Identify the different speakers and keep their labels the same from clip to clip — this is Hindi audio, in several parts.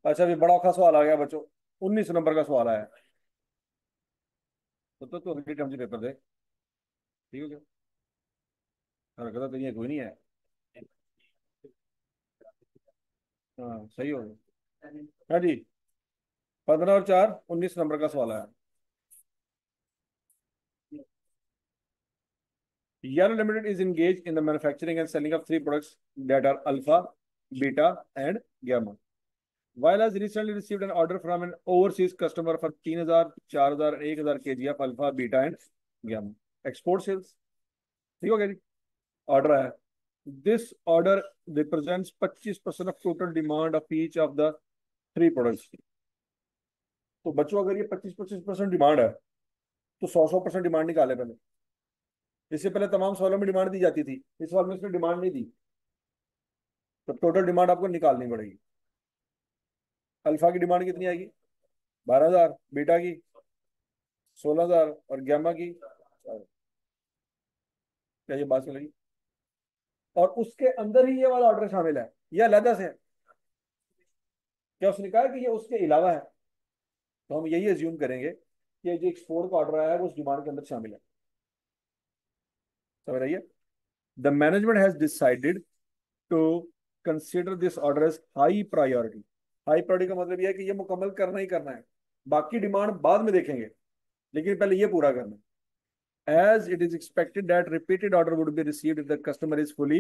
Speaker 1: अच्छा, अभी बड़ा औखा सवाल आ गया बच्चों। 19 नंबर का सवाल आया। तो हिंदी टर्म पेपर दे। ठीक हो गया। हरकत तो ये कोई नहीं है। हाँ सही हो गया। हाँ जी। 15 और 4 19 नंबर का सवाल आया। Yano Limited is engaged in the manufacturing and selling of three products that are alpha, beta, and gamma. While has recently received an order from an overseas customer for 3000, 4000, 1000 kg of alpha, beta, and gamma. Export sales. ठीक हो गया जी। ऑर्डर है। This order represents 25% of total demand of each of the three products. तो बच्चों अगर ये 25-25% डिमांड है तो 100-100% डिमांड निकाले पहले। इससे पहले तमाम सवालों में डिमांड दी जाती थी, इस सवाल में इसने डिमांड नहीं दी। तो टोटल डिमांड आपको निकालनी पड़ेगी। अल्फा की डिमांड कितनी आएगी? 12,000। बीटा की 16,000 और गैमा की 4,000। क्या ये बात समझ? और उसके अंदर ही ये वाला ऑर्डर शामिल है या अलहदा से है? क्या उसने कहा कि ये उसके अलावा है? तो हम यही अज्यूम करेंगे कि जो एक्सपोर्ट का ऑर्डर आया है वो उस डिमांड के अंदर शामिल है। समझ रही है? The management has decided to consider this order as high priority. High priority का मतलब यह है कि ये मुकम्मल करना ही करना है। बाकी डिमांड बाद में देखेंगे, लेकिन पहले ये पूरा करना है। As it is expected that repeated order would be received if the customer is fully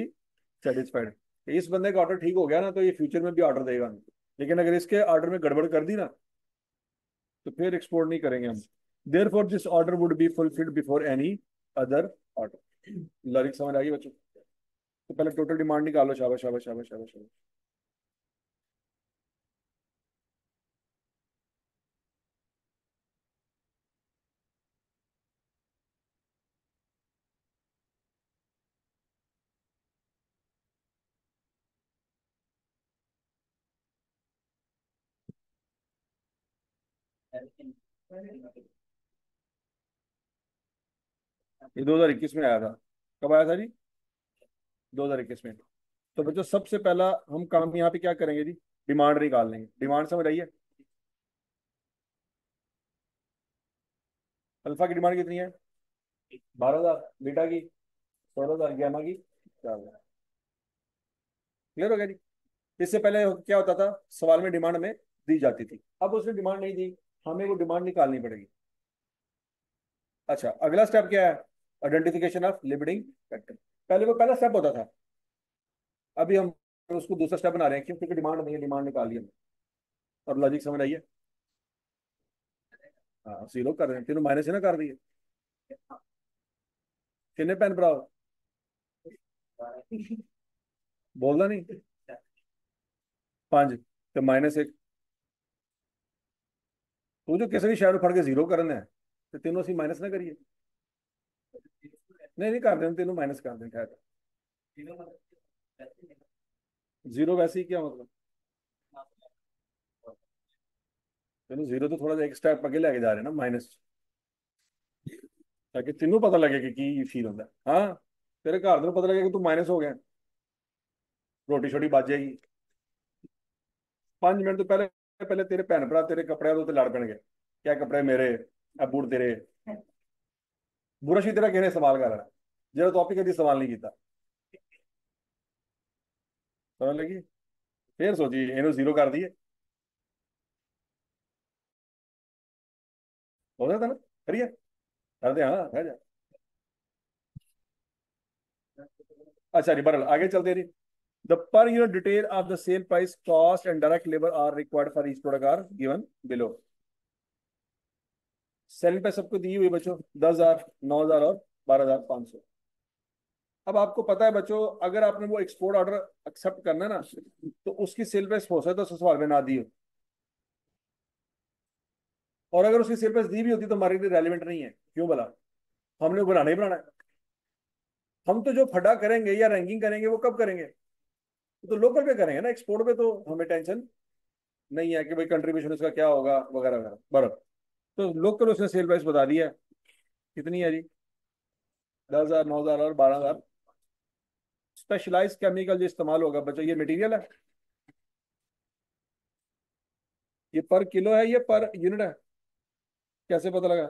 Speaker 1: satisfied. इस बंदे का ऑर्डर ठीक हो गया ना तो ये फ्यूचर में भी ऑर्डर देगा नहीं। लेकिन अगर इसके ऑर्डर में गड़बड़ कर दी ना तो फिर एक्सपोर्ट नहीं करेंगे हम। Therefore this order would be fulfilled before any other order. Logic समझ आ गई बच्चों? तो पहले टोटल डिमांड निकालो। शाबाश शाबाश शाबाश शाबाश शाबाश। ये 2021 में आया था। कब आया था जी? 2021 में। तो बच्चों सबसे पहला हम काम यहाँ पे क्या करेंगे जी? डिमांड निकाल लेंगे। डिमांड समझ आई है? अल्फा की डिमांड कितनी है? 12,000। बीटा की 16,000। गैमा की 4,000। क्लियर हो गया जी? इससे पहले क्या होता था, सवाल में डिमांड में दी जाती थी, अब उसने डिमांड नहीं दी, हमें वो डिमांड निकालनी पड़ेगी। अच्छा, अगला स्टेप क्या है? Identification of limiting factor. पहले वो पहला स्टेप होता था, अभी हम उसको दूसरा स्टेप बना रहे हैं। क्यों? क्योंकि डिमांड नहीं है, डिमांड निकाली हमने। और लॉजिक समझ आई है? हाँ जीरो कर रहे हैं, तीनों माइनस है ना कर दिए। कितने पेन भराओ? बोलना नहीं। 5 तो -1। तू जो किसी भी शहर फड़ के जीरो करना है तो तीनों सी माइनस ना करिए। नहीं नहीं कर दें, तीनों माइनस कर दें खैर। जीरो वैसे ही क्या मतलब? तेनों जीरो तो थोड़ा सा एक स्टेप आगे लेके जा रहे हैं ना, माइनस। ताकि तेनों पता लगे कि की फील होता है। हाँ, तेरे घर में पता लगे कि तू माइनस हो गया, रोटी छोटी बच जाएगी। 5 मिनट तो पहले पहले तेरे भैन भरा तेरे कपड़े तो लड़ पैणगे। क्या कपड़े मेरे, अब बूट तेरे। बुरश ही तेरा किहने इस्तेमाल कर रहा है जो तो आपी कभी इस्तेमाल नहीं किया। समझ लगी? फिर सोची इन्हों जीरो कर दिए। हो जाता ना? करिए। कर दे, हाँ रह जा। अच्छा जी, बरल आगे चलते रही। The per unit detail of the sale price, cost and direct labour are required for each product are given below. Selling price सबको दी हुई बच्चों, 10,000, 9,000 और 12,500। अब आपको पता है बच्चों, अगर आपने वो एक्सपोर्ट ऑर्डर एक्सेप्ट करना है ना तो उसकी सेल प्राइस हो सकता है तो सवाल में ना दी हो। और अगर उसकी सेल प्राइस दी भी होती तो हमारे लिए रेलिवेंट नहीं है। क्यों भला? हमने बनाना ही बनाना है। हम तो जो फटा करेंगे या रैंकिंग करेंगे वो कब करेंगे? तो लोकल पे करेंगे ना, एक्सपोर्ट पे तो हमें टेंशन नहीं है कि भाई कंट्रीब्यूशन इसका क्या होगा वगैरह वगैरह। बराबर। तो लोकल उसने सेल प्राइस बता दिया है। कितनी है जी? 10,000, 9,000 और 12,000। स्पेशलाइज्ड केमिकल जो इस्तेमाल होगा बच्चों, ये मटेरियल है। ये पर किलो है, ये पर यूनिट है? कैसे पता लगा?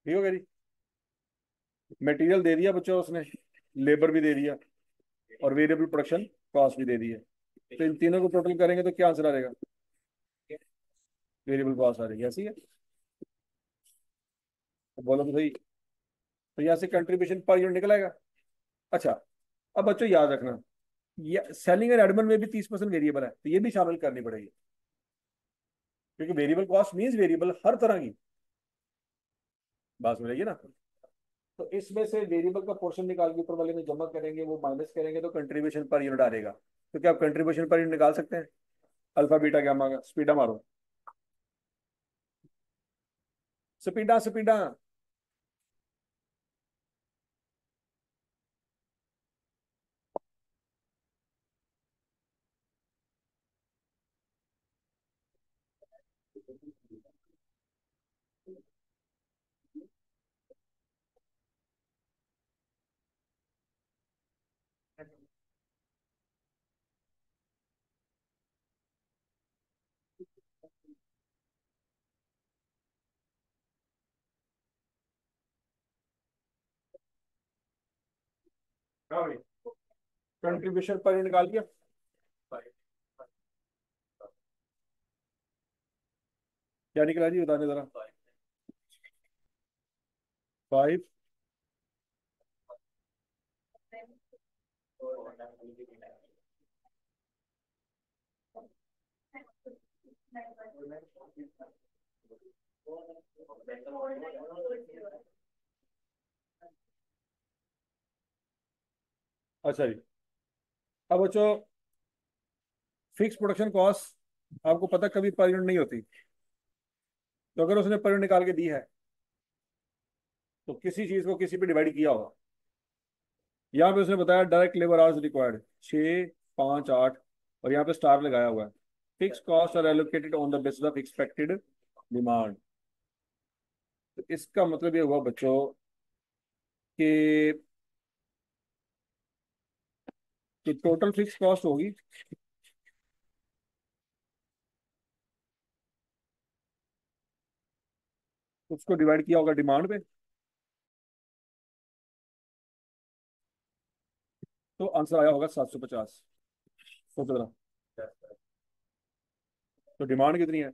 Speaker 1: ठीक हो गया जी। मटेरियल दे दिया बच्चों उसने, लेबर भी दे दिया, और वेरिएबल प्रोडक्शन कॉस्ट भी दे दी है। तो इन तीनों को टोटल करेंगे तो क्या आंसर आ जाएगा? वेरिएबल कॉस्ट आ जाएगी, ऐसी है। तो बोलो तो सही। तो यहाँ से कंट्रीब्यूशन पर यूनिट निकल आएगा। अच्छा, अब बच्चों याद रखना, ये सेलिंग एंड एडमिन में भी 30% वेरिएबल है, तो ये भी शामिल करनी पड़ेगी, क्योंकि वेरिएबल कॉस्ट मीन्स वेरिएबल हर तरह की बात समझेगी ना। तो इसमें से वेरिएबल का पोर्शन निकाल के ऊपर वाले में जमा करेंगे, वो माइनस करेंगे तो कंट्रीब्यूशन पर यूनिट आ जाएगा। तो क्या आप कंट्रीब्यूशन पर यूनिट निकाल सकते हैं? अल्फा बीटा गामा का स्पीडा मारो, स्पीडा स्पीडा। हाँ भाई, कंट्रीब्यूशन पर यूनिट निकाल दिया। क्या निकला जी, बताने जरा। 5। अच्छा जी। अब बच्चों, फिक्स प्रोडक्शन कॉस्ट आपको पता कभी पर यूनिट नहीं होती। तो अगर उसने पर यूनिट निकाल के दी है, तो किसी चीज को किसी पे डिवाइड किया होगा। यहाँ पे उसने बताया डायरेक्ट लेबर आवर्स रिक्वायर्ड 6, 5, 8, और यहाँ पे स्टार लगाया हुआ है। Fixed cost are allocated on the basis of expected demand. तो इसका मतलब ये हुआ बच्चों कि जो टोटल फिक्स कॉस्ट होगी, उसको डिवाइड किया होगा डिमांड पे, तो आंसर आया होगा 750। सोचो जरा, तो डिमांड कितनी है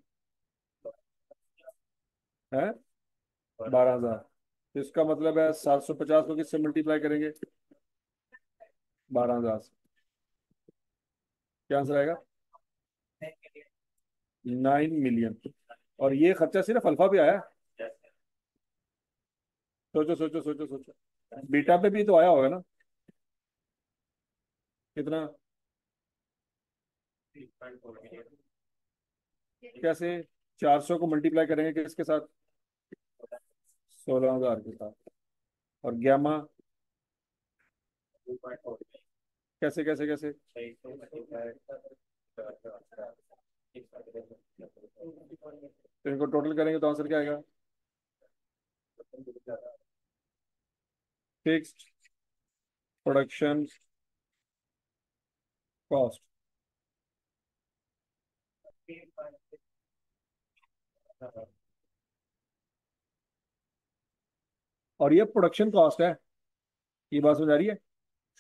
Speaker 1: 12,000। तो इसका मतलब है 750 को किससे मल्टीप्लाई करेंगे? 12,000 से। क्या आंसर आएगा? 9 मिलियन। और ये खर्चा सिर्फ अल्फा पे आया। सोचो सोचो सोचो सोचो, बीटा पे भी तो आया होगा ना। कितना? कैसे? 400 को मल्टीप्लाई करेंगे किसके साथ? 16,000 के साथ। और गैमा? कैसे कैसे कैसे? तो इनको टोटल करेंगे तो आंसर क्या आएगा? Fixed production cost. और ये प्रोडक्शन कॉस्ट है, ये बात समझ आ रही है।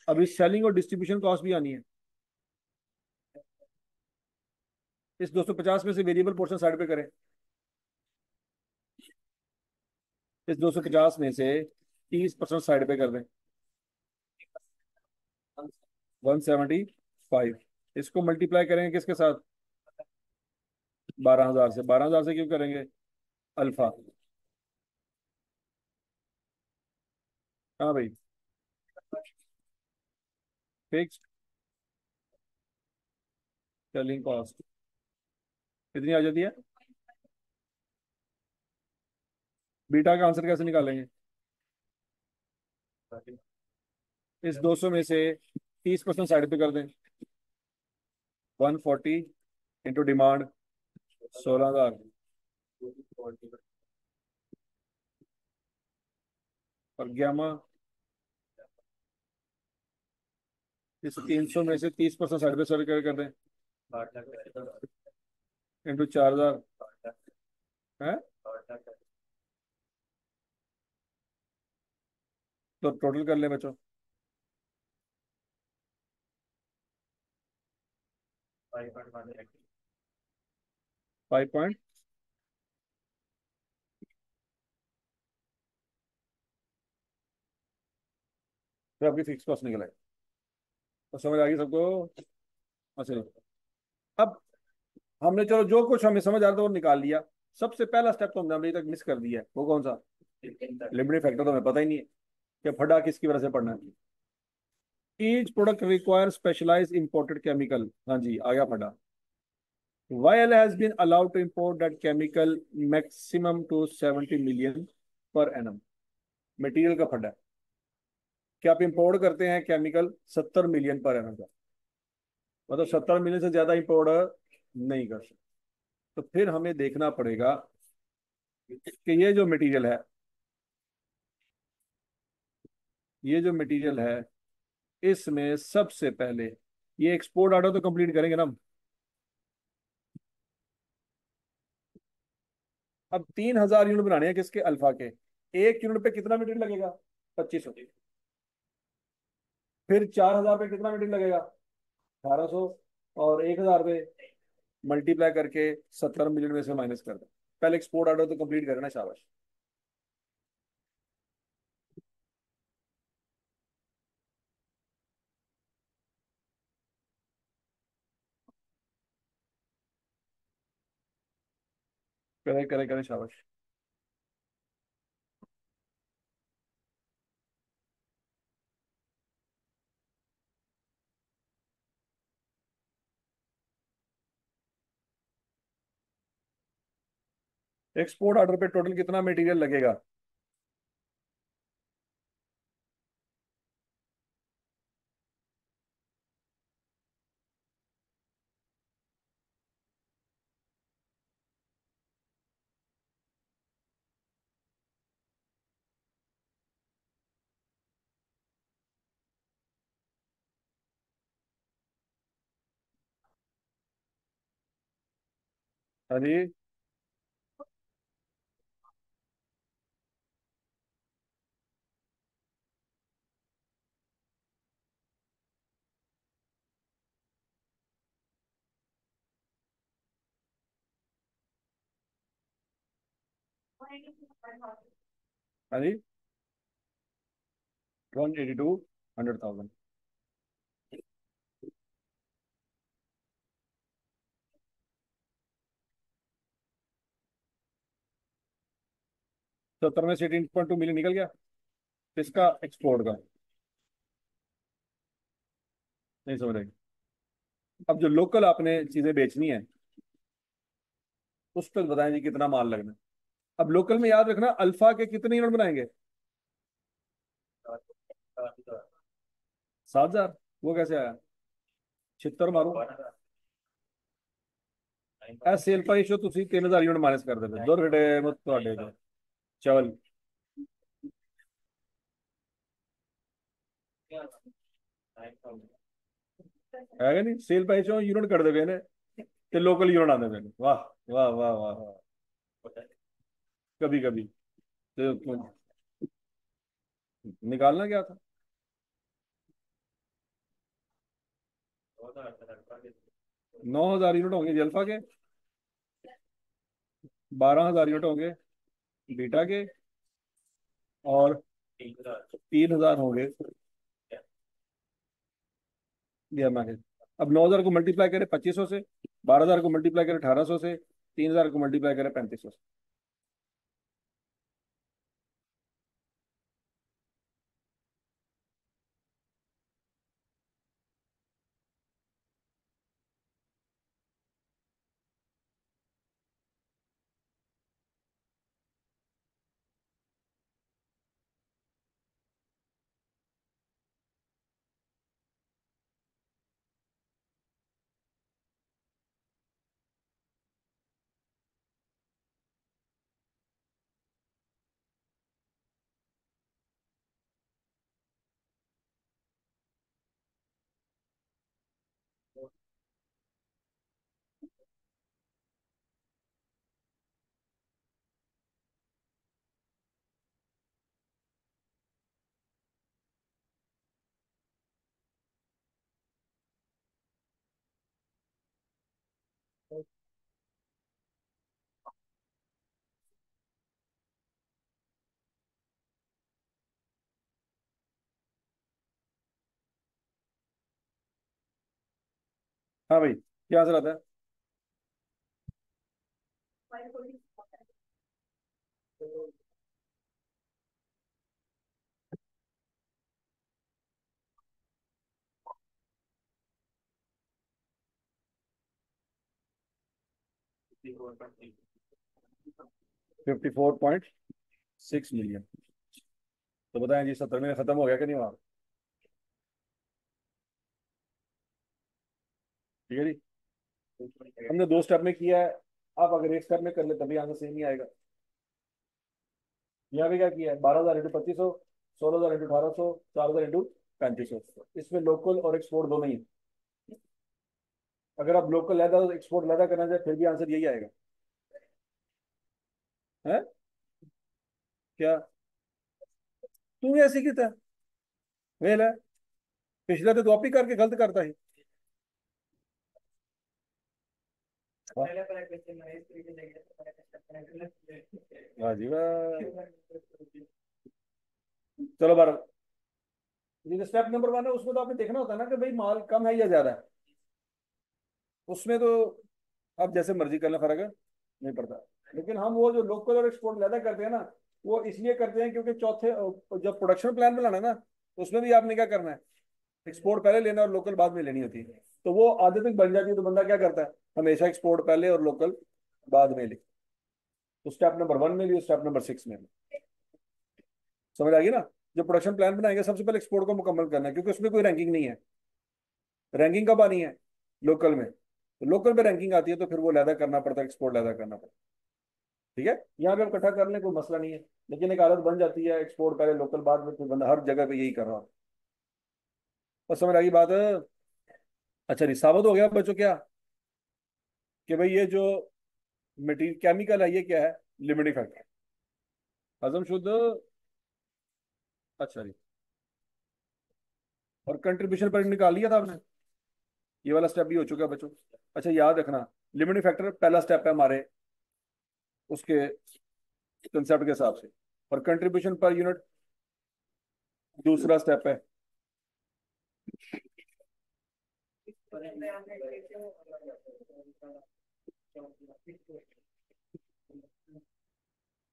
Speaker 1: अभी सेलिंग और डिस्ट्रीब्यूशन कॉस्ट भी आनी है। इस 250 में से वेरिएबल पोर्शन साइड पे करें। इस 250 में से 30% साइड पे कर दें। 175। इसको मल्टीप्लाई करेंगे किसके साथ? 12,000 से। 12,000 से क्यों करेंगे? अल्फा। हाँ भाई, फिक्स्ड सेलिंग कॉस्ट कितनी आ जाती है? बीटा का आंसर कैसे निकालेंगे? इस 200 में से 30% साइड पे कर दें। 140 इंटू डिमांड 16,000, और ग्यामा इस 300 में से 30% साइड पे साइड कर दें, इंटू 4,000 है। तो टोटल कर ले बच्चों। 5 पॉइंट, फिर आपकी फिक्स कॉस्ट निकल आए। तो समझ आ गई सबको? अच्छा जी। अब हमने चलो जो कुछ हमें समझ आ रहा था वो निकाल लिया। सबसे पहला स्टेप तो हमने अभी तक मिस कर दिया है, वो कौन सा? लिमिटिंग फैक्टर तो हमें पता ही नहीं है कि फटा किसकी वजह से पड़ना है। Each product require specialised imported chemical, हाँ जी आ गया फटा। YL has been allowed to import that chemical maximum to 70 million per annum। Material का फटा है कि आप इंपोर्ट करते हैं केमिकल 70 मिलियन पर एनम का, मतलब 70 मिलियन से ज्यादा इंपोर्ट नहीं कर सकते। तो फिर हमें देखना पड़ेगा कि ये जो मटेरियल है इसमें सबसे पहले ये एक्सपोर्ट ऑर्डर तो कंप्लीट करेंगे ना हम। अब 3,000 यूनिट बनाने हैं किसके? अल्फा के। एक यूनिट पे कितना मटेरियल लगेगा? 2500। फिर 4,000 पे कितना मटेरियल लगेगा? 1,800। और 1,000 पे मल्टीप्लाई करके 70 मिलियन में से माइनस कर दो। पहले एक्सपोर्ट ऑर्डर तो कंप्लीट करना, शाबाश। करे करे करे, शाबाश। एक्सपोर्ट ऑर्डर पे टोटल कितना मटेरियल लगेगा? हाँ जी। 182 100,000। 70 में से 18.2 मिलियन निकल गया। इसका एक्सपोर्ट का नहीं समझ रहे। अब जो लोकल आपने चीजें बेचनी है उस पर बताएं जी कितना माल लगना है। अब लोकल में याद रखना अल्फा के कितने यूनिट बनाएंगे? 7,000। वो कैसे आया? छिहत्तर मारू। ए सेल प्राइस जो ਤੁਸੀਂ 3,000 यूनिट माइनस कर देते दो घटे मत ਤੁਹਾਡੇ ਤੋਂ ਚਵਲ ਹੈਗਾ ਨਹੀਂ ਸੇਲ ਪ੍ਰਾइस ਚੋਂ यूनिट ਕੱਢਦੇ ਪਏ ਨੇ ਤੇ लोकल यूनिट आते पए ने। वाह वाह वाह वाह वाह। कभी कभी तो निकालना क्या था? 9,000 यूनिट होंगे जी अल्फा के, 12,000 यूनिट होंगे बीटा के, और 3,000 होंगे gamma के। अब 9,000 को मल्टीप्लाई करें 2500 से, 12,000 को मल्टीप्लाई करें 1,800 से, 3,000 को मल्टीप्लाई करें 3,500 से। हाँ भाई, क्या आंसर आता है? 54.6 मिलियन। तो बताएं जी, 70 में खत्म हो गया कि नहीं वहाँ? ठीक है जी, हमने 2 स्टेप में किया है। आप अगर एक स्टेप में कर ले तभी आंसर सेम ही आएगा। यहाँ पे क्या किया है? 12,000 × 2,500, 16,000 × 1,800, 4,000 × 3,500। इसमें लोकल और एक्सपोर्ट दोनों ही है। अगर आप लोकल लैदा और एक्सपोर्ट लैदा करना चाहे फिर भी आंसर यही आएगा। है क्या? तू भी ऐसे किया? वेल है। पिछला तो कॉपी करके गलत करता है। वाह जी वाह। चलो बार, ये स्टेप नंबर 1 है, उसमें तो आपने देखना होता है ना कि भाई माल कम है या ज्यादा है। उसमें तो आप जैसे मर्जी कर लें, फर्क है नहीं पड़ता। लेकिन हम वो जो लोकल और एक्सपोर्ट ज्यादा करते हैं ना, वो इसलिए करते हैं क्योंकि चौथे जब प्रोडक्शन प्लान बनाना है ना, उसमें भी आपने क्या करना है? एक्सपोर्ट पहले लेना और लोकल बाद में लेनी होती है। तो वो आदत तक बन जाती है, तो बंदा क्या करता है? हमेशा एक्सपोर्ट पहले और लोकल बाद में ले। तो स्टेप नंबर 1 में लियो, स्टेप नंबर 6 में भी। समझ आ गई ना? जब प्रोडक्शन प्लान बनाएंगे सबसे पहले एक्सपोर्ट को मुकम्मल करना है, क्योंकि उसमें कोई रैंकिंग नहीं है। रैंकिंग कब आनी है? लोकल में। तो लोकल में रैंकिंग आती है तो फिर वो लैदा करना पड़ता है, एक्सपोर्ट लैदा करना पड़ता है। ठीक है, यहाँ पे हम इकट्ठा कर लें कोई मसला नहीं है। लेकिन एक आदत बन जाती है, एक्सपोर्ट पहले लोकल बाद में, फिर बंदा हर जगह पे यही कर रहा है। और समझ आ गई बात? अच्छा जी, साबित हो गया बच्चों क्या कि भाई ये जो मटीरियल केमिकल है ये क्या है? Limiting factor. हजम शुद्ध। अच्छा जी। और कंट्रीब्यूशन पर निकाल लिया था आपने? ये वाला स्टेप भी हो चुका है बच्चों। अच्छा, याद रखना, लिमिटिंग फैक्टर पहला स्टेप है हमारे उसके कंसेप्ट के हिसाब से, और कंट्रीब्यूशन पर यूनिट दूसरा स्टेप है।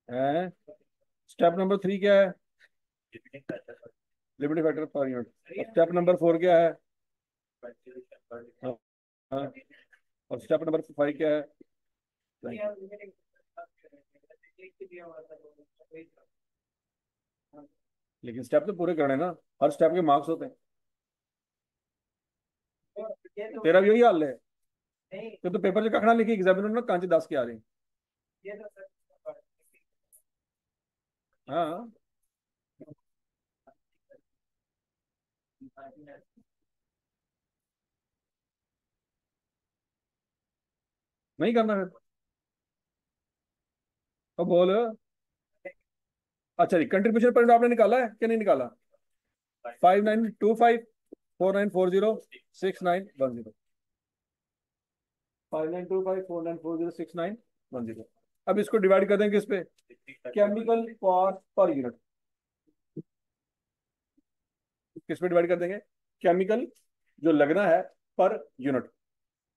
Speaker 1: हैं? स्टेप नंबर 3 क्या है? Limiting factor per unit. Step number 4 क्या है? हाँ, हाँ। और स्टेप नंबर 5 क्या है? लेकिन स्टेप तो पूरे करने ना, हर स्टेप के मार्क्स होते हैं। तेरा भी यही हाल है। तो पेपर जो कखना लिखी एग्जामिनर ना कांचे 10 के आ रहे हैं। हाँ, नहीं करना फिर। अब बोल। अच्छा जी, कंट्रीब्यूशन पॉइंट आपने निकाला है कि नहीं निकाला? 5925 4940 6910। 5925 4940 6910। अब इसको डिवाइड कर दें किस पे? Chemical cost per unit. किस पे डिवाइड कर देंगे? केमिकल जो लगना है पर यूनिट।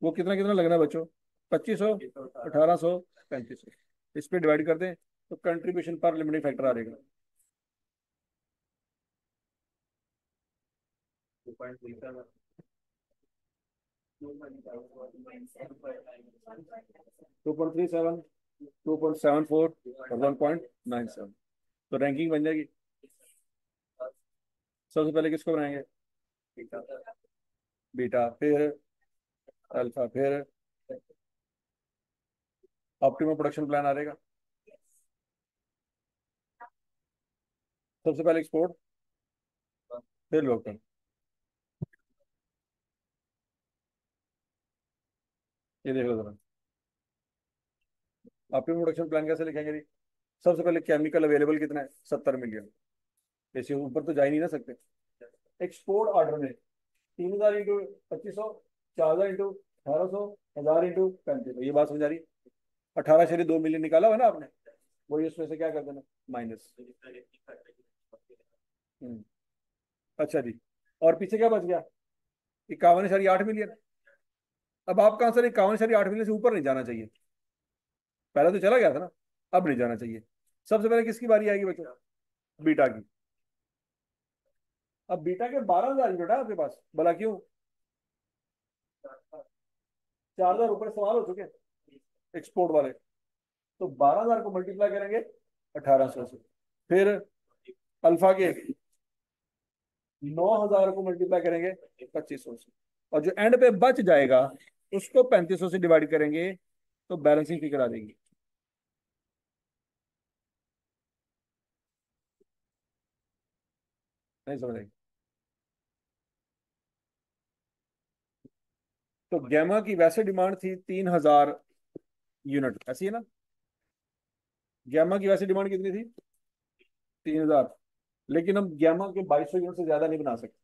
Speaker 1: वो कितना कितना लगना है बच्चों? 2500, 1800, 3500। इस पे डिवाइड कर दें तो कंट्रीब्यूशन पर लिमिटिंग फैक्टर आ जाएगा। 2.37, 2.74 और 1.97। तो रैंकिंग बन जाएगी। सबसे पहले किसको बनाएंगे? बीटा, फिर अल्फा, फिर ऑप्टिमम प्रोडक्शन प्लान आ जाएगा। सबसे पहले एक्सपोर्ट, फिर लोकल। ये देख लो जरा, ऑप्टिमम प्रोडक्शन प्लान कैसे लिखेंगे जी? सबसे पहले केमिकल अवेलेबल कितना है? 70 मिलियन। ऐसे ऊपर तो जा ही नहीं ना सकते। एक्सपोर्ट ऑर्डर में 3,000 × 2500, 4,000 × 1800, 1000 × 35, ये बात समझ आ रही है। 18.2 मिलियन निकाला हुआ ना आपने, वही उसमें से क्या कर देना, माइनस। हम्म। अच्छा जी, और पीछे क्या बच गया, 51.8 मिलियन। अब आपका आंसर 51.8 मिलियन से ऊपर नहीं जाना चाहिए, पहले तो चला गया था ना, अब नहीं जाना चाहिए। सबसे पहले किसकी बारी आएगी बच्चों, बीटा की। अब बीटा के 12,000 यूनिट है आपके पास, भला क्यों, 4,000 ऊपर सवाल हो चुके हैं एक्सपोर्ट वाले। तो 12,000 को मल्टीप्लाई करेंगे 1800 से, फिर अल्फा के 9,000 को मल्टीप्लाई करेंगे 2500 से, और जो एंड पे बच जाएगा उसको 3500 से डिवाइड करेंगे, तो बैलेंसिंग फिगर आ जाएगी। नहीं समझ आएगी। तो गैमा की वैसे डिमांड थी 3,000 यूनिट, ऐसी है ना, गैमा की वैसे डिमांड कितनी थी, 3,000, लेकिन हम गैमा के 2200 यूनिट से ज्यादा नहीं बना सकते।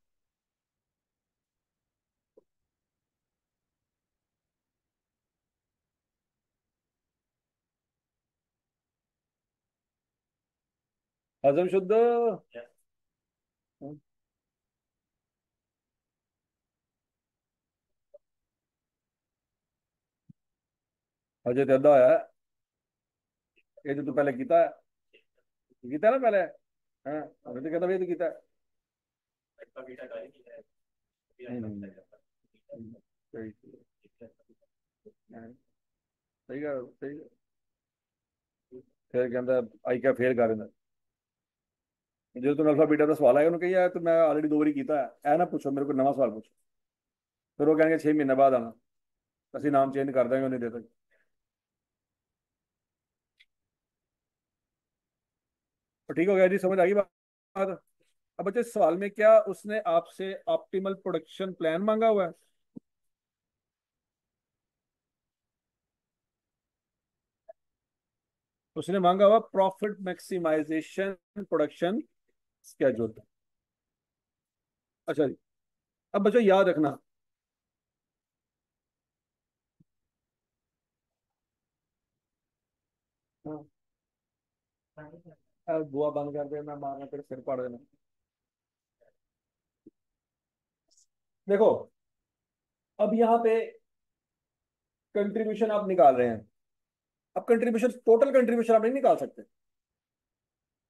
Speaker 1: हजम शुद्ध, हजे तो अद्धा है, ये जो तू पहले कीता है, कीता है ना पहले, हाँ, हमें तो कहता भाई तो कीता है। नहीं नहीं नहीं, सही सही सही, फिर कहता आई क्या फेल कर देना, जो तुम अल्फा बीटा का सवाल आएगा उन्होंने कही है तो मैं ऑलरेडी 2 बारी कीता है ना, पूछो मेरे को नवा सवाल पूछो। फिर वो कहेंगे 6 महीने बाद आना, असं नाम चेंज कर देंगे उन्हें दे तक। तो ठीक हो गया जी, समझ आ गई बात। अब बच्चे सवाल में क्या उसने आपसे ऑप्टिमल प्रोडक्शन प्लान मांगा हुआ है, उसने मांगा हुआ प्रॉफिट मैक्सिमाइजेशन प्रोडक्शन स्केड्यूल। अच्छा जी, अब बच्चों याद रखना, हाँ, अब बुआ बंद कर दे, मैं मारना तेरे सिर पाड़ देना। देखो, अब यहाँ पे कंट्रीब्यूशन आप निकाल रहे हैं, अब कंट्रीब्यूशन टोटल कंट्रीब्यूशन आप नहीं निकाल सकते,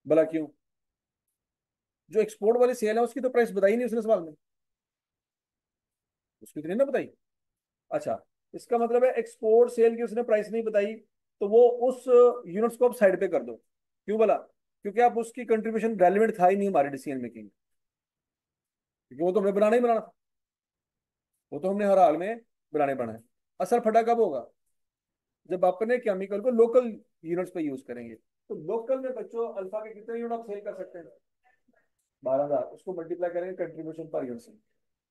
Speaker 1: भला क्यों, जो एक्सपोर्ट वाली सेल है उसकी तो प्राइस बताई नहीं उसने सवाल में, उसकी तो नहीं ना बताई। अच्छा, इसका मतलब है एक्सपोर्ट सेल की उसने प्राइस नहीं बताई, तो वो उस यूनिट्स को आप साइड पे कर दो। क्यों बोला, क्योंकि आप उसकी कंट्रीब्यूशन रेलिवेंट था ही नहीं हमारे डिसीजन मेकिंग, क्योंकि वो तो हमें बनाना ही बनाना था, वो तो हमने हर हाल में बनाने पड़ा है। असर फटा कब होगा, जब अपने केमिकल को लोकल यूनिट्स पे यूज करेंगे। तो लोकल में बच्चों अल्फा के कितने यूनिट आप सेल कर सकते हैं, 12,000, उसको मल्टीप्लाई करेंगे कंट्रीब्यूशन पर यूनिट से,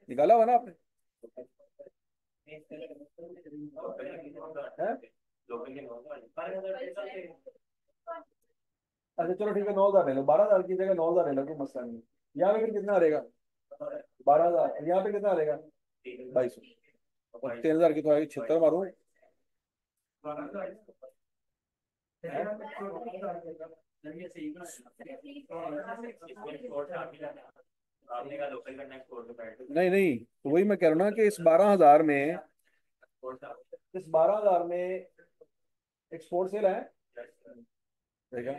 Speaker 1: निकाला हुआ ना आपने, है? अच्छा चलो ठीक है, 9,000 ले लो, 12,000 की जगह 9,000 ले लो, कोई मसला नहीं। यहाँ पे फिर कितना रहेगा, 12,000, यहाँ पे कितना रहेगा, 2200, और 3,000 की तो आएगी 76 मारूं। नहीं नहीं, तो वही मैं कह रहा हूँ ना कि इस 12,000 में एक्सपोर्ट सेल है, देखा,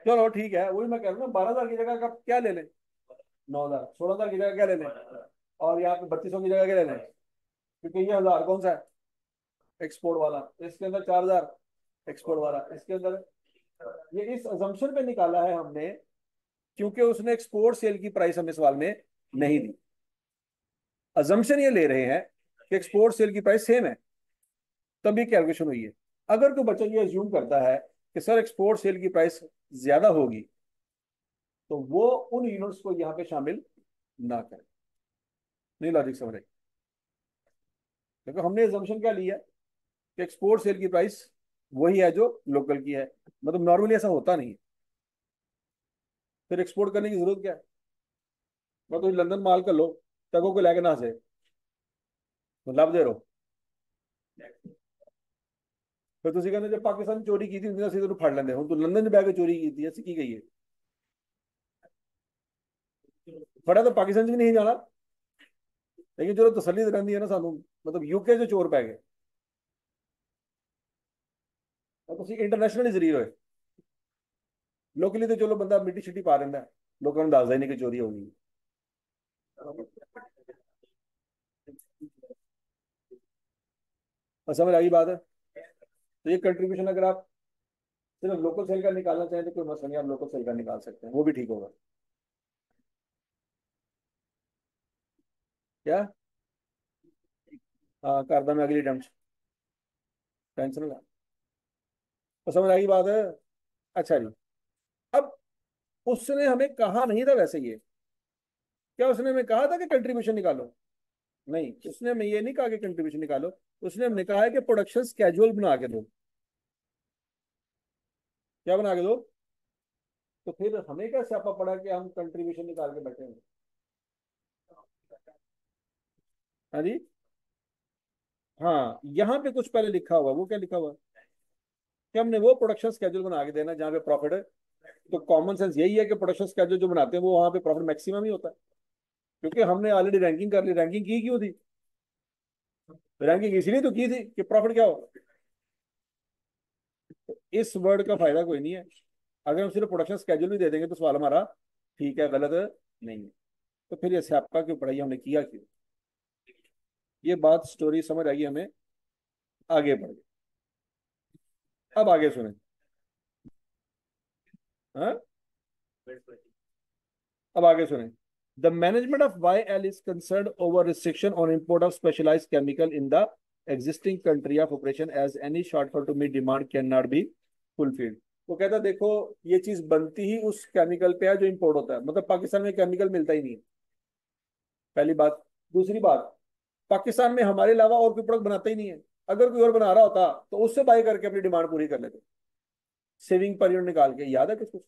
Speaker 1: चलो ठीक है, वही मैं कह रहा हूँ ना, 12,000 की जगह का क्या ले लें, 9,000, 16,000 की जगह क्या ले लें, और यहाँ पे 3200 की जगह क्या ले लें, क्योंकि ये 1,000 कौन सा है, एक्सपोर्ट वाला, तो इसके अंदर 4,000 एक्सपोर्ट वाला, इसके अंदर, ये इस अजम्पशन पे निकाला है हमने, क्योंकि उसने एक्सपोर्ट सेल की प्राइस हमें सवाल में नहीं दी। अजम्पशन ये ले रहे हैं कि एक्सपोर्ट सेल की प्राइस सेम है, तब ये कैलकुलेशन हुई है। अगर कोई बच्चा ये अज्यूम करता है कि सर एक्सपोर्ट सेल की प्राइस ज्यादा होगी, तो वो उन यूनिट्स को यहाँ पे शामिल ना करें। नहीं लॉजिक समझ रहे, क्योंकि हमने अजम्पशन क्या लिया कि एक्सपोर्ट सेल की प्राइस वही है जो लोकल की है। मतलब नॉर्मली ऐसा होता नहीं है। फिर एक्सपोर्ट करने की जरूरत क्या है? मैं तो लंदन माल कर लो, तगों को लेके ना से तो लब दे रहो। फिर तुम कहते जब पाकिस्तान ने चोरी की थी ਅਸੀਂ ਤੈਨੂੰ ਫੜ ਲੈਂਦੇ ਹੁਣ ਤੂੰ लंदन 'ਚ ਬਹਿ ਕੇ चोरी की ਅਸੀਂ ਕੀ ਕਹੀਏ? फड़ा तो पाकिस्तान 'ਚ भी नहीं जाना। लेकिन चलो तसल्ली तो रहती है ना सानू, मतलब यूके 'ਚ चोर पै गए ਤੁਸੀਂ इंटरनेशनल ही जरीर होए। लोकली तो चलो बंदा मिट्टी शिट्टी पा लेंदा, लोगों ने दसदा ही नहीं कि चोरी होगी। और समझ आ गई बात है। तो ये कंट्रीब्यूशन अगर आप सिर्फ लोकल सेल का निकालना चाहें तो कोई मसला नहीं, आप लोकल सेल का निकाल सकते हैं, वो भी ठीक होगा। क्या? हाँ कर दा मैं अगली अटेम्प्ट, टेंशन ना। तो समझ आ गई बात है। अच्छा जी। अब उसने हमें कहा नहीं था वैसे ये, क्या उसने हमें कहा था कि कंट्रीब्यूशन निकालो? नहीं, उसने हमें ये नहीं कहा कि कंट्रीब्यूशन निकालो। उसने हमने कहा है कि प्रोडक्शन स्केड्यूल बना के दो। क्या बना के दो? तो फिर हमें क्या स्यापा पड़ा कि हम कंट्रीब्यूशन निकाल के बैठे हैं? हाँ जी। हाँ, यहाँ पे कुछ पहले लिखा हुआ, वो क्या लिखा हुआ कि हमने वो प्रोडक्शन स्केड्यूल बना के देना जहाँ पे प्रॉफिट है। तो कॉमन सेंस यही है कि प्रोडक्शन स्केड्यूल जो बनाते हैं वो वहां पे प्रॉफिट मैक्सिमम ही होता है। क्योंकि हमने ऑलरेडी रैंकिंग कर ली। रैंकिंग की क्यों थी? रैंकिंग इसलिए तो की थी कि प्रॉफिट क्या हो। तो इस वर्ड का फायदा कोई नहीं है। अगर हम सिर्फ प्रोडक्शन स्केड्यूल भी दे देंगे तो सवाल हमारा ठीक है गलत नहीं है। तो फिर ये स्यापा क्यों पढ़ाई हमने किया क्यों? ये बात स्टोरी समझ आई हमें। आगे बढ़ गए। अब आगे सुने। हाँ, अब आगे सुने। The management of YL is concerned over restriction on import of specialized chemical in the existing country of operation as any shortfall to meet demand cannot be fulfilled। वो कहता है देखो, ये चीज बनती ही उस केमिकल पे है जो इंपोर्ट होता है, मतलब पाकिस्तान में केमिकल मिलता ही नहीं है, पहली बात। दूसरी बात, पाकिस्तान में हमारे अलावा और कोई प्रोडक्ट बनाता ही नहीं है। अगर कोई और बना रहा होता तो उससे बाई करके अपनी डिमांड पूरी कर लेते, सेविंग पर यूनिट निकाल के। याद है कुछ कुछ?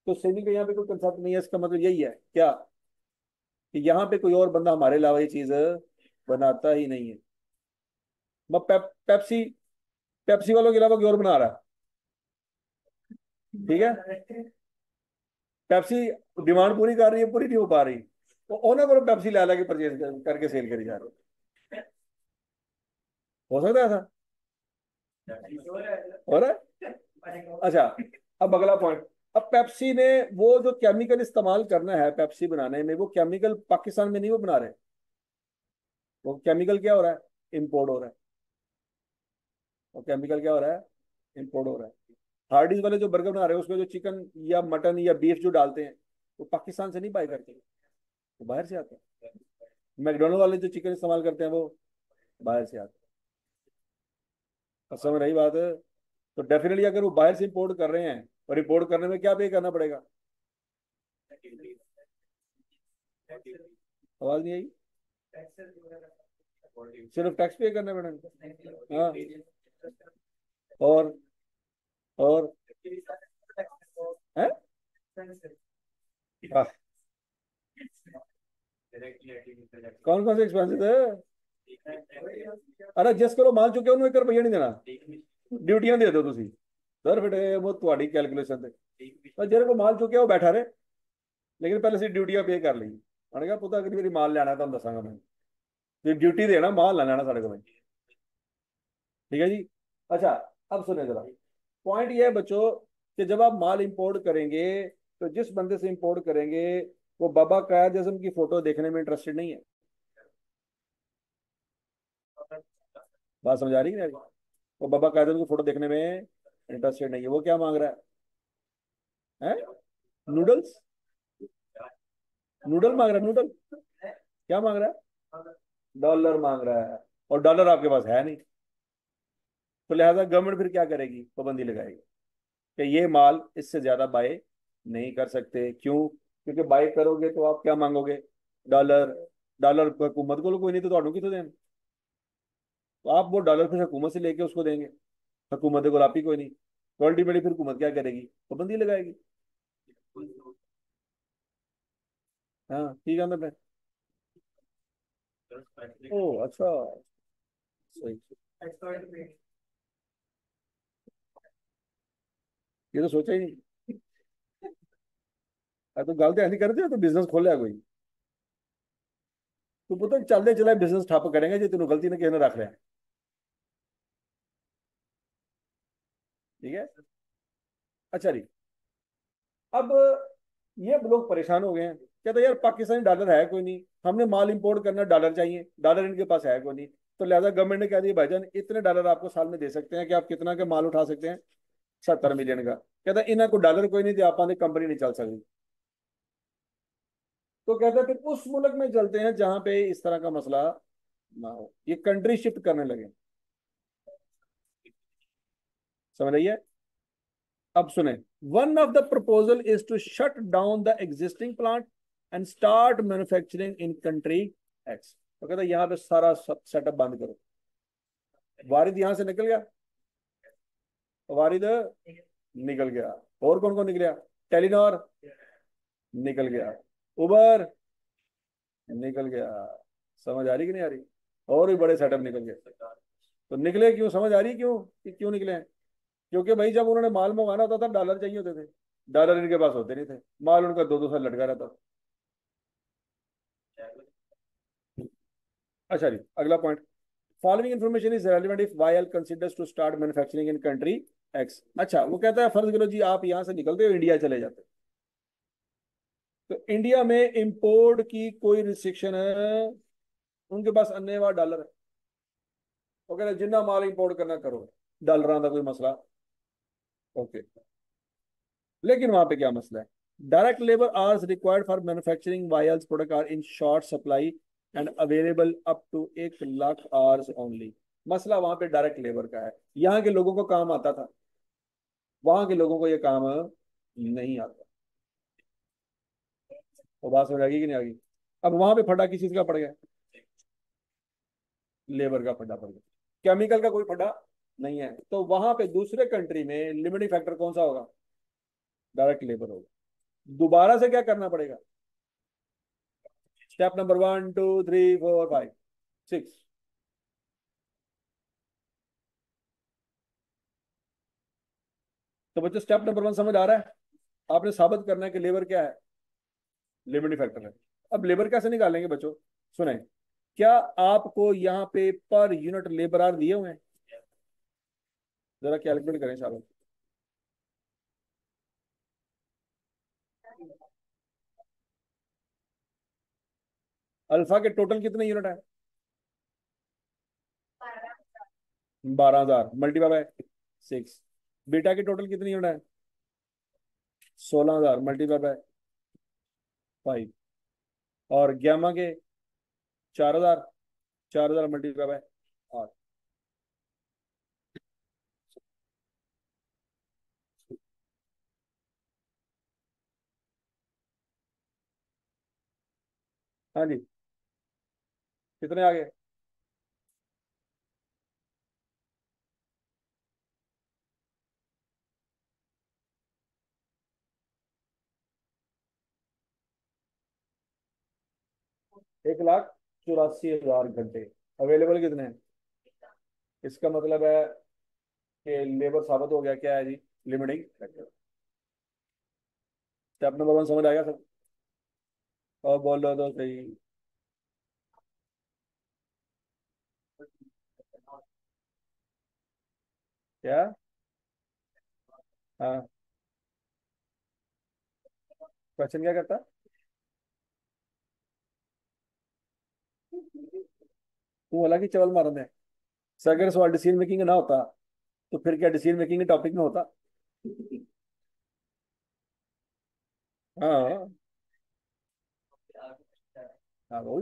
Speaker 1: तो सेविंग का यहाँ पे कोई कंसेप्ट नहीं है। इसका मतलब यही है क्या कि यहाँ पे कोई और बंदा हमारे अलावा ये चीज बनाता ही नहीं है। पेप्सी, पेप्सी वालों के अलावा कोई और बना रहा है, ठीक है। पेप्सी डिमांड पूरी कर रही है, पूरी नहीं हो पा रही, तो ओना को पेप्सी ला ला के परचेज करके सेल करी जा रहे हो। हो सकता है ऐसा? हो रहा है? अच्छा। अब अगला पॉइंट। अब पेप्सी ने वो जो केमिकल इस्तेमाल करना है पेप्सी बनाने में, वो केमिकल पाकिस्तान में नहीं वो बना रहे। वो केमिकल क्या हो रहा है? इम्पोर्ट हो रहा है। वो केमिकल क्या हो रहा है? इम्पोर्ट हो रहा है। हार्डीज वाले जो बर्गर बना रहे हैं उसमें जो चिकन या मटन या बीफ जो डालते हैं, वो पाकिस्तान से नहीं बाय करते, वो बाहर से आते हैं। मैकडोनल्ड वाले जो चिकन इस्तेमाल करते हैं वो बाहर से आते हैं। समझ रही बात है? तो डेफिनेटली अगर वो बाहर से इंपोर्ट कर रहे हैं, और इंपोर्ट करने में क्या पे करना पड़ेगा? आवाज नहीं आई। सिर्फ टैक्स पे करना पड़ेगा। हाँ। और और है। कौन कौन से एक्सपेंसिव है? अरे जिस को माल चुके ਉਹਨੂੰ 1 ਰੁਪਈਆ नहीं देना। ड्यूटियां दे दो ਤੁਸੀਂ सर, फिर वो ਤੁਹਾਡੀ कैलकुलेशन ਤੇ ਪਰ ਜਿਹੜੇ को माल चुके वो बैठा रहे। लेकिन पहले से ड्यूटियां पे कर ली। मैंने कहा पुता अगली बारी माल लेना ਤੁਹਾਨੂੰ ਦੱਸਾਂਗਾ मैं। तो ड्यूटी देना, माल ना लेना साढ़े को। ठीक है जी। अच्छा, अब सुने जरा। पॉइंट ये है बच्चों कि जब आप माल इंपोर्ट करेंगे तो जिस बंदे से इंपोर्ट करेंगे वो बाबा कायद आजम की फोटो देखने में इंटरेस्टेड नहीं है। बात समझ आ रही है ना? वो बाबा कायद आजम की फोटो देखने में इंटरेस्टेड नहीं है। वो क्या मांग रहा है? नूडल्स? नूडल मांग रहा है, नूडल। क्या मांग रहा है? डॉलर मांग रहा है। और डॉलर आपके पास है नहीं। तो लिहाजा गवर्नमेंट फिर क्या करेगी? पाबंदी लगाएगी कि ये माल इससे ज्यादा बाय नहीं कर सकते। क्यों? क्योंकि बाय करोगे तो आप क्या मांगोगे? डॉलर। डॉलर हुकूमत को कोई नहीं तो ਤੁਹਾਨੂੰ कितों दें? तो आप वो डॉलर फिर हुकूमत से लेके उसको देंगे। हुकूमत को आप ही कोई नहीं, तो अल्टीमेटली फिर हुकूमत क्या करेगी, पाबंदी लगाएगी। हाँ ठीक है मैं। ओ अच्छा, सही। ये तो सोचा ही नहीं। तो गलत ऐसी करते हो तो बिजनेस खोल लिया कोई, तो पता चलते चला बिजनेस ठप करेंगे जो तेन गलती ने किसी ने रख लिया। ठीक है। अच्छा जी। अब ये लोग परेशान हो गए हैं, कहते यार पाकिस्तानी डॉलर है कोई नहीं, हमने माल इंपोर्ट करना, डॉलर चाहिए, डॉलर इनके पास है कोई नहीं। तो लिहाजा गवर्नमेंट ने कह दिया भाईजान इतने डॉलर आपको साल में दे सकते हैं कि आप कितना के माल उठा सकते हैं, 70 मिलियन का। कहता इन्हें को डॉलर कोई नहीं, तो आप कंपनी नहीं चल सकती। तो कहते हैं फिर उस मुल्क में चलते हैं जहां पे इस तरह का मसला ना हो, ये कंट्री शिफ्ट करने लगे। समझ रही है। अब सुने, one of the proposal is to shut down the existing plant and start manufacturing in country X. तो कहता है यहाँ पे सारा सेटअप बंद करो। वारिद यहां से निकल गया, वारिद निकल गया। और कौन कौन निकल गया, टेलीनॉर निकल गया, उबर निकल गया। समझ आ रही कि नहीं आ रही। और भी बड़े सेटअप निकल गए। तो निकले क्यों, समझ आ रही क्यों कि क्यों निकले हैं। क्योंकि भाई जब उन्होंने माल मंगाना होता था डॉलर चाहिए होते थे, डॉलर इनके पास होते नहीं थे, माल उनका 2-2 साल लटका रहता था। अच्छा जी, अगला point. Following information is relevant if Y considers to start manufacturing in country X. अच्छा वो कहता है फर्ज करो जी आप यहाँ से निकलते हो इंडिया चले जाते हो, तो इंडिया में इंपोर्ट की कोई रिस्ट्रिक्शन है, उनके पास अन्य डॉलर है, वो कहते हैं जितना माल इंपोर्ट करना करो, डॉलर का कोई मसला। ओके। लेकिन वहां पे क्या मसला है, direct labour hours required for manufacturing Y's product are in short supply and available up to 1 lakh hours only. मसला वहां पे डायरेक्ट लेबर का है, यहाँ के लोगों को काम आता था, वहां के लोगों को ये काम नहीं आता। वो बात समझ आ गई कि नहीं आ गई। अब वहां पे फटा किस चीज का पड़ गया, लेबर का फटा पड़ गया, केमिकल का कोई फटा नहीं है। तो वहां पे दूसरे कंट्री में लिमिटिंग फैक्टर कौन सा होगा, डायरेक्ट लेबर होगा। दोबारा से क्या करना पड़ेगा, स्टेप नंबर 1 2 3 4 5 6। तो बच्चों स्टेप नंबर 1 समझ आ रहा है। आपने साबित करना है कि लेबर क्या है, लिमिटिंग फैक्टर है। अब लेबर कैसे निकालेंगे बच्चों, सुने, क्या आपको यहाँ पे पर यूनिट लेबर आर दिए हुए हैं, जरा कैलकुलेट करें शाबाश। अल्फा के टोटल कितने यूनिट है, 12,000 मल्टीप्लाई बाय 6। बीटा की टोटल कितनी यूनिट है, 16,000 मल्टीप्लाई बाय 5। और ग्यामा के 4,000, 4,000 मल्टीप्लाई बाय 8। हाँ जी, कितने आ गए, 1,84,000 घंटे। अवेलेबल कितने हैं, इसका मतलब है कि लेबर साबित हो गया क्या है जी, लिमिटिंग फैक्टर। स्टेप नंबर 1 समझ आएगा सब, और बोल रहे तो सही। क्या, हाँ, क्वेश्चन क्या करता, तू हालांकि चवल मारने है। सर अगर सवाल डिसीजन मेकिंग ना होता तो फिर क्या डिसीजन मेकिंग के टॉपिक में होता। हाँ हाँ, वो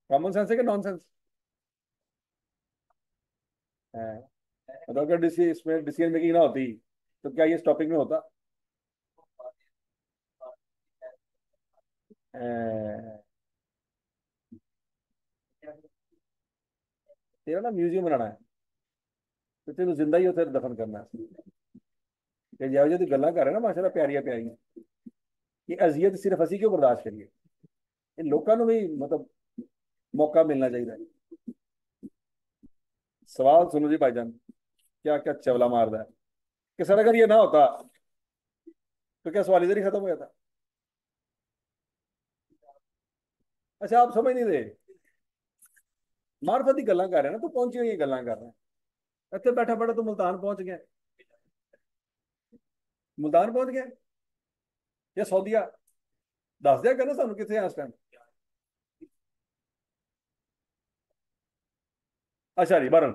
Speaker 1: कॉमन सेंस है कि नॉन सेंस है। मतलब अगर इसमें डिसीजन मेकिंग ना होती तो क्या ये इस टॉपिक में होता। अ, तेरा ना म्यूजियम बनाना है, तो तेन जिंदा ही उसे दफन करना ते जाओ जी गल्लां कर रहे ना माशाल्लाह प्यारियां प्यारियां कि अजियत सिर्फ असी क्यों बर्दाश्त करिए ये लोगों को भी मतलब मौका मिलना चाहिए। सवाल सुनो जी भाईजान, क्या क्या चवला मार रहा है कि सर अगर ये ना होता तो क्या सवाल इधर ही खत्म हो जाता। अच्छा आप समझ नहीं रहे, मार्फत की गल्लां कर रहे हैं ना, तू पहुंची हुई गल्लां कर रहे हैं। इतने बैठा बैठा तू मुल्तान पहुंच गया, मुल्तान पहुंच गया या सऊदीया, दस दिया करना सानू कितने इस टाइम। अच्छा जी बरन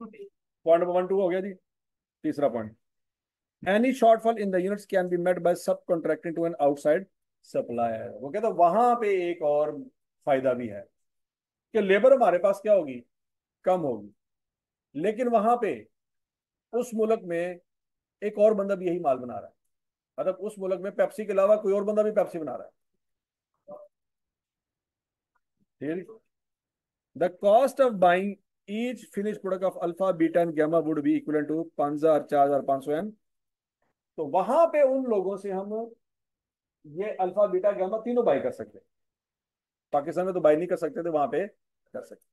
Speaker 1: पॉइंट 1 2 हो गया जी। तीसरा point, any shortfall in the units can be met by sub contracting to an outside supplier. वो कहता है वहां पे एक और फायदा भी है कि लेबर हमारे पास क्या होगी, कम होगी, लेकिन वहां पे उस मुल्क में एक और बंदा भी यही माल बना रहा है। मतलब उस मुल्क में पेप्सी के अलावा कोई और बंदा भी पेप्सी बना रहा है। ठीक, the cost of buying each finish product of alpha beta and gamma would be equal to 5,000 4,500 एम। तो वहां पे उन लोगों से हम ये अल्फा बीटा गामा तीनों बाई कर सकते हैं। पाकिस्तान में तो बाई नहीं कर सकते थे, वहां पे कर सकते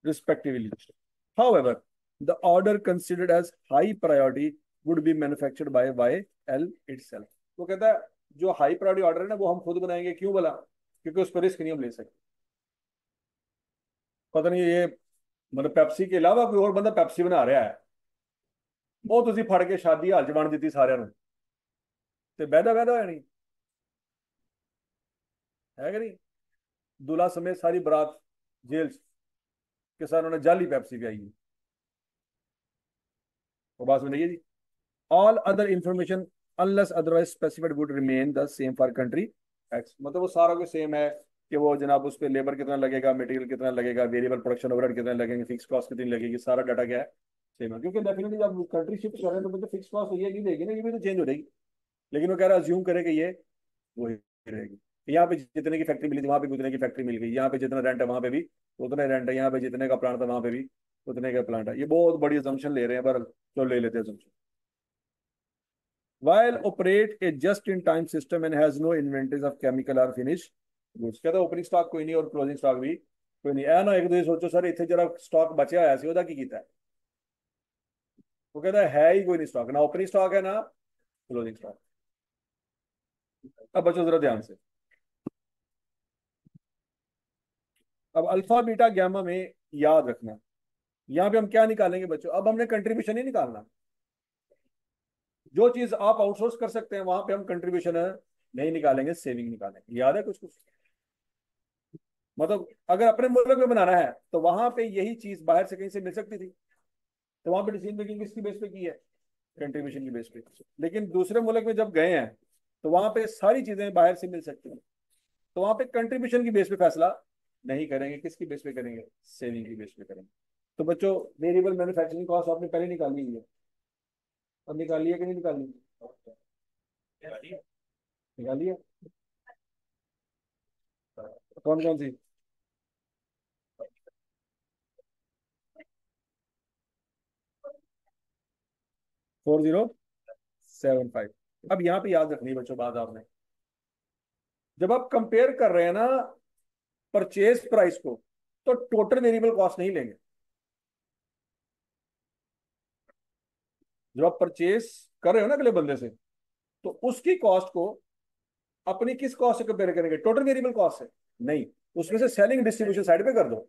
Speaker 1: respectively. However, the order considered as high priority would be manufactured by YL itself। वो कहता है जो हाई प्रायोरिटी ऑर्डर है ना वो हम खुद बनाएंगे, क्यों बोला, क्योंकि उस पर रिस्क नहीं हम ले सकते। पता नहीं ये मतलब पेप्सी के अलावा कोई और बंदा पेप्सी बना रहा है, वो ਤੁਸੀਂ ਫੜ ਕੇ ਸ਼ਾਦੀ ਹਾਲ ਚ ਵੰਡ ਦਿੱਤੀ ਸਾਰਿਆਂ ਨੂੰ ਤੇ ਬਹਿਦਾ ਬਹਿਦਾ ਹੋਇਆ नहीं है कि नहीं। दूल्हा समेत सारी बारात जेल के साथ उन्होंने जाली पेप्सी पिलाई है। वो बात सुनिए जी, all other information unless otherwise specified would remain the same for country X. मतलब वो सारा कुछ सेम है कि वो जनाब उस पर लेबर कितना लगेगा, मटेरियल कितना लगेगा, वेरिएबल प्रोडक्शन ओवरहेड कितना लगेंगे, फिक्स कॉस्ट कितनी लगेगी, सारा डाटा क्या है, सेम है। क्योंकि डेफिनेटली जब कंट्री शिफ्ट कर रहे हैं तो मुझे फिक्स कॉस्ट ये नहीं देगी ना, ये भी तो चेंज हो जाएगी। लेकिन वो कह रहा है अज्यूम करे कि ये वही रहेगी। यहाँ पे जितने की फैक्ट्री मिली थी वहां पे भी उतने की फैक्ट्री मिल गई, यहाँ पे जितना रेंट है वहां पे भी उतने रेंट है, यहाँ पे जितने का प्लांट था वहां पे भी उतने का प्लांट है। ये बहुत बड़ी असम्पशन ले रहे हैं, पर तो ले लेते हैं assumption। while operate a just in time system and has no inventories of chemical or finished goods। कहता ओपनिंग स्टॉक कोई नहीं और क्लोजिंग स्टॉक भी कोई नहीं। ऐ ना एक दूसरे सोचो सर इतने जरा स्टॉक बचा होया सी ओदा की कीता है। वो कहता है ही कोई नहीं स्टॉक, ना ओपनिंग स्टॉक है ना क्लोजिंग स्टॉक। अब बच्चों जरा ध्यान से, अब अल्फा बीटा गैमा में याद रखना, यहाँ पे हम क्या निकालेंगे बच्चों, अब हमने कंट्रीब्यूशन ही निकालना। जो चीज आप आउटसोर्स कर सकते हैं वहां पे हम कंट्रीब्यूशन नहीं निकालेंगे, सेविंग निकालेंगे। याद है कुछ कुछ, मतलब अगर अपने मुल्क में बनाना है तो वहां पे यही चीज बाहर से कहीं से मिल सकती थी, तो वहां पे डिसीजन मेकिंग किसकी बेस पे की है, कंट्रीब्यूशन की बेस पे। लेकिन दूसरे मुल्क में जब गए हैं तो वहां पे सारी चीजें बाहर से मिल सकती हैं, तो वहां पे कंट्रीब्यूशन की बेस पे फैसला नहीं करेंगे, किसकी बेस पे करेंगे, सेविंग की बेस पे करेंगे। तो बच्चों वेरिएबल मैन्युफैक्चरिंग कॉस्ट आपने पहले निकाली है, और निकाली है कि नहीं निकाली, निकाली है। कौन कौन सी, 4075। अब यहाँ पे याद रखनी है बच्चों बात आपने, जब आप कंपेयर कर रहे हैं ना परचेज प्राइस को, तो टोटल वेरिएबल कॉस्ट नहीं लेंगे। जब आप परचेज कर रहे हो ना अगले बंदे से, तो उसकी कॉस्ट को अपनी किस कॉस्ट से कंपेयर करेंगे, टोटल वेरिएबल कॉस्ट से नहीं, उसमें से सेलिंग डिस्ट्रीब्यूशन साइड पे कर दो,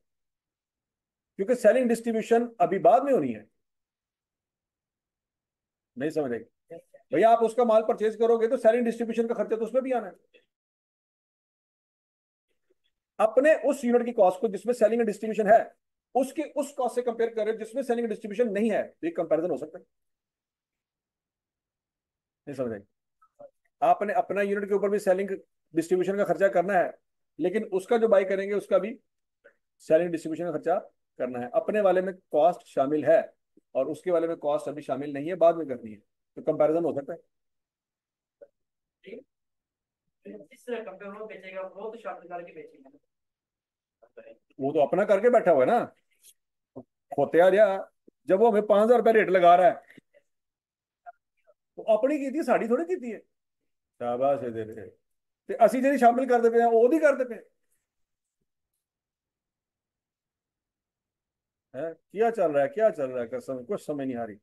Speaker 1: क्योंकि सेलिंग डिस्ट्रीब्यूशन अभी बाद में होनी है। नहीं समझ आई भैया, आप उसका माल परचेज करोगे तो सेलिंग डिस्ट्रीब्यूशन का खर्चा तो उसमें भी आना है। अपने उस यूनिट की कॉस्ट को जिसमें सेलिंग डिस्ट्रीब्यूशन है उसकी उस कॉस्ट से कंपेयर करें जिसमें सेलिंग डिस्ट्रीब्यूशन नहीं है, तो ये कंपैरिजन हो सकता है। नहीं समझ आई, आपने अपना यूनिट के ऊपर भी सेलिंग डिस्ट्रीब्यूशन का खर्चा करना है, लेकिन उसका जो बाई करेंगे उसका भी सेलिंग डिस्ट्रीब्यूशन का खर्चा करना है। अपने वाले में कॉस्ट शामिल है और उसके वाले में कॉस्ट अभी शामिल नहीं है, बाद में करनी है, तो कंपैरिजन हो सकता है।
Speaker 2: जिस कंपनी वो बेचेगा वो तो शॉर्ट निकाल के बेचेगा।
Speaker 1: वो तो अपना करके बैठा हुआ है ना, होते आ रहा। जब वो हमें 5,000 रुपये रेट लगा रहा है, तो अपनी की थी, साड़ी थोड़ी की थी है। शाबाश है तेरे। ते ਅਸੀਂ ਜਿਹੜੀ ਸ਼ਾਮਿਲ ਕਰਦੇ ਪਏ ਆ ਉਹ ਨਹੀਂ ਕਰਦੇ ਪਏ है। क्या चल रहा है, क्या चल रहा है, कसम कुछ समझ नहीं आ रही।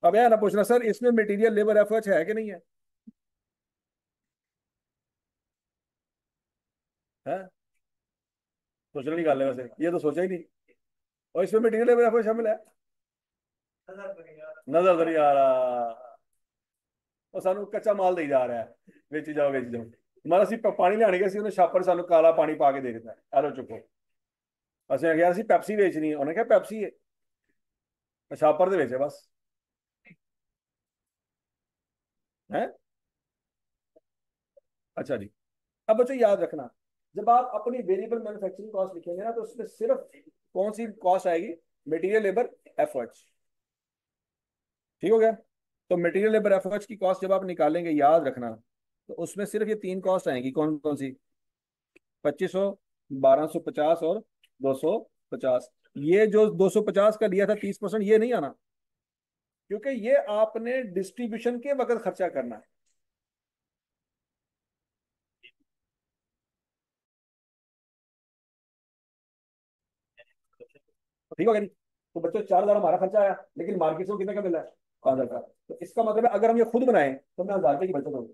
Speaker 1: अब यह ना पूछना सर इसमें मटेरियल लेबर एफर्ट है कि नहीं है, है? सोचने वाली गल है वैसे, ये तो सोचा ही नहीं। और इसमें मटेरियल लेबर एफर्ट शामिल है? नजर तो नहीं आ रहा। ਉਹ ਸਾਨੂੰ ਕੱਚਾ ਮਾਲ ਦੇਈ ਜਾ ਰਿਹਾ ਹੈ, ਵੇਚੀ ਜਾਓ ਵੇਚੀ ਜਾਓ। ਮਾਰਾ ਅਸੀਂ ਪਾਣੀ ਲਿਆਣ ਗਏ ਸੀ, ਉਹਨੇ ਛਾਪਰ ਸਾਨੂੰ ਕਾਲਾ ਪਾਣੀ ਪਾ ਕੇ ਦੇ ਦਿੱਤਾ, ਆ ਲੋ ਚੁੱਕੋ। ਅਸੀਂ ਆਖਿਆ ਅਸੀਂ ਪੈਪਸੀ ਵੇਚਣੀ ਹੈ, ਉਹਨੇ ਕਿਹਾ ਪੈਪਸੀ ਹੈ ਛਾਪਰ ਦੇ ਵਿੱਚ ਹੈ ਬਸ। है। अच्छा जी। अब बच्चों याद रखना, जब आप अपनी वेरिएबल मैन्युफैक्चरिंग कॉस्ट लिखेंगे ना, तो उसमें सिर्फ कौन सी कॉस्ट आएगी? Material labour efforts. ठीक हो गया? तो मटेरियल लेबर एफर्ट्स की कॉस्ट जब आप निकालेंगे, याद रखना, तो उसमें सिर्फ ये तीन कॉस्ट आएंगी। कौन कौन सी? 2500, 1250 और 250। ये जो 250 का लिया था 30%, ये नहीं आना, क्योंकि ये आपने डिस्ट्रीब्यूशन के वक्त खर्चा करना है। ठीक हो गया नहीं? तो बच्चों 4,000 हमारा खर्चा आया, लेकिन मार्केट से कितने का मिला है? 5,000 का। तो इसका मतलब है अगर हम ये खुद बनाए तो हमें 1,000 रुपये की बचत होगी।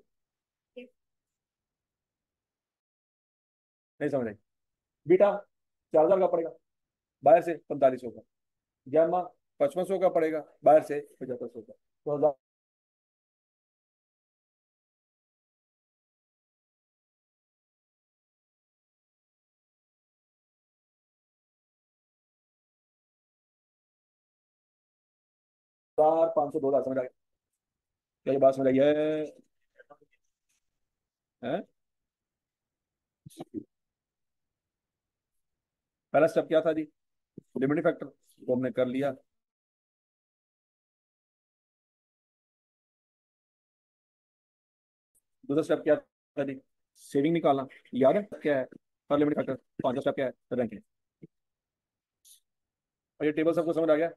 Speaker 1: नहीं समझ रहे? बीटा 4,000 का पड़ेगा, बाहर से 4,500 का। ग्यामा 5,500 का पड़ेगा, बाहर से 7,500 का। तो 1,500, 2,000 समझ आ गया? क्या ये बात समझ आई है? पहला स्टेप क्या था जी? लिमिटिंग फैक्टर तो हमने कर लिया। दूसरा स्टेप क्या था जी? सेविंग निकालना। याद है क्या है? हर लिमिटिंग फैक्टर। पांचवा स्टेप क्या है? रैंकिंग। और ये टेबल सबको समझ आ गया?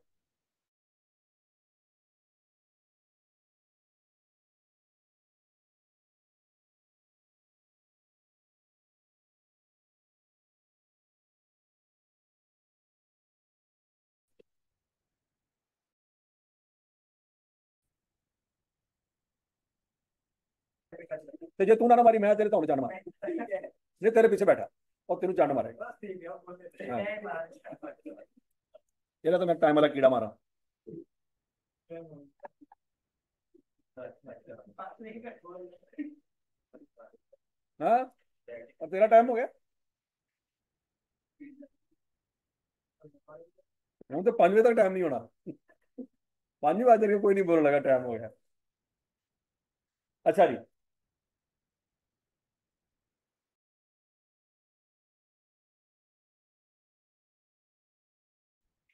Speaker 1: तो जे तू ना मारी, मैं तेरे तो जान मार, ये तेरे पीछे बैठा और तेन जान मारेगा। हाँ। ये तो मैं टाइम वाला कीड़ा मारा। हाँ। और तेरा टाइम हो गया। हम तो 5 बजे तक टाइम नहीं होना। 5 बजे तक कोई नहीं बोलने लगा टाइम हो गया। अच्छा जी।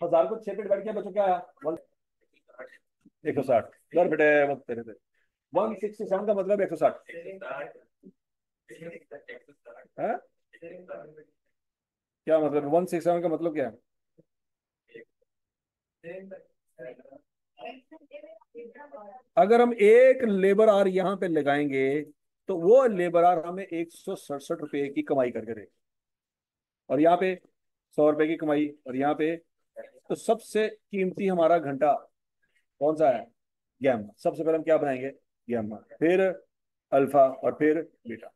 Speaker 1: 1,000 को 6 पे डिवाइड किया, बच्चों क्या आया? 160। इधर बेटे मत तेरे से। 167 का मतलब 160 है। क्या मतलब 167 का मतलब क्या है? अगर हम एक लेबर आर यहाँ पे लगाएंगे, तो वो लेबर आर हमें 167 रुपए की कमाई करके देगा। और यहाँ पे 100 रुपए की कमाई, और यहाँ पे। तो सबसे कीमती हमारा घंटा कौन सा है? गैमा। सबसे पहले हम क्या बनाएंगे? गैमा, फिर अल्फा, और फिर बीटा।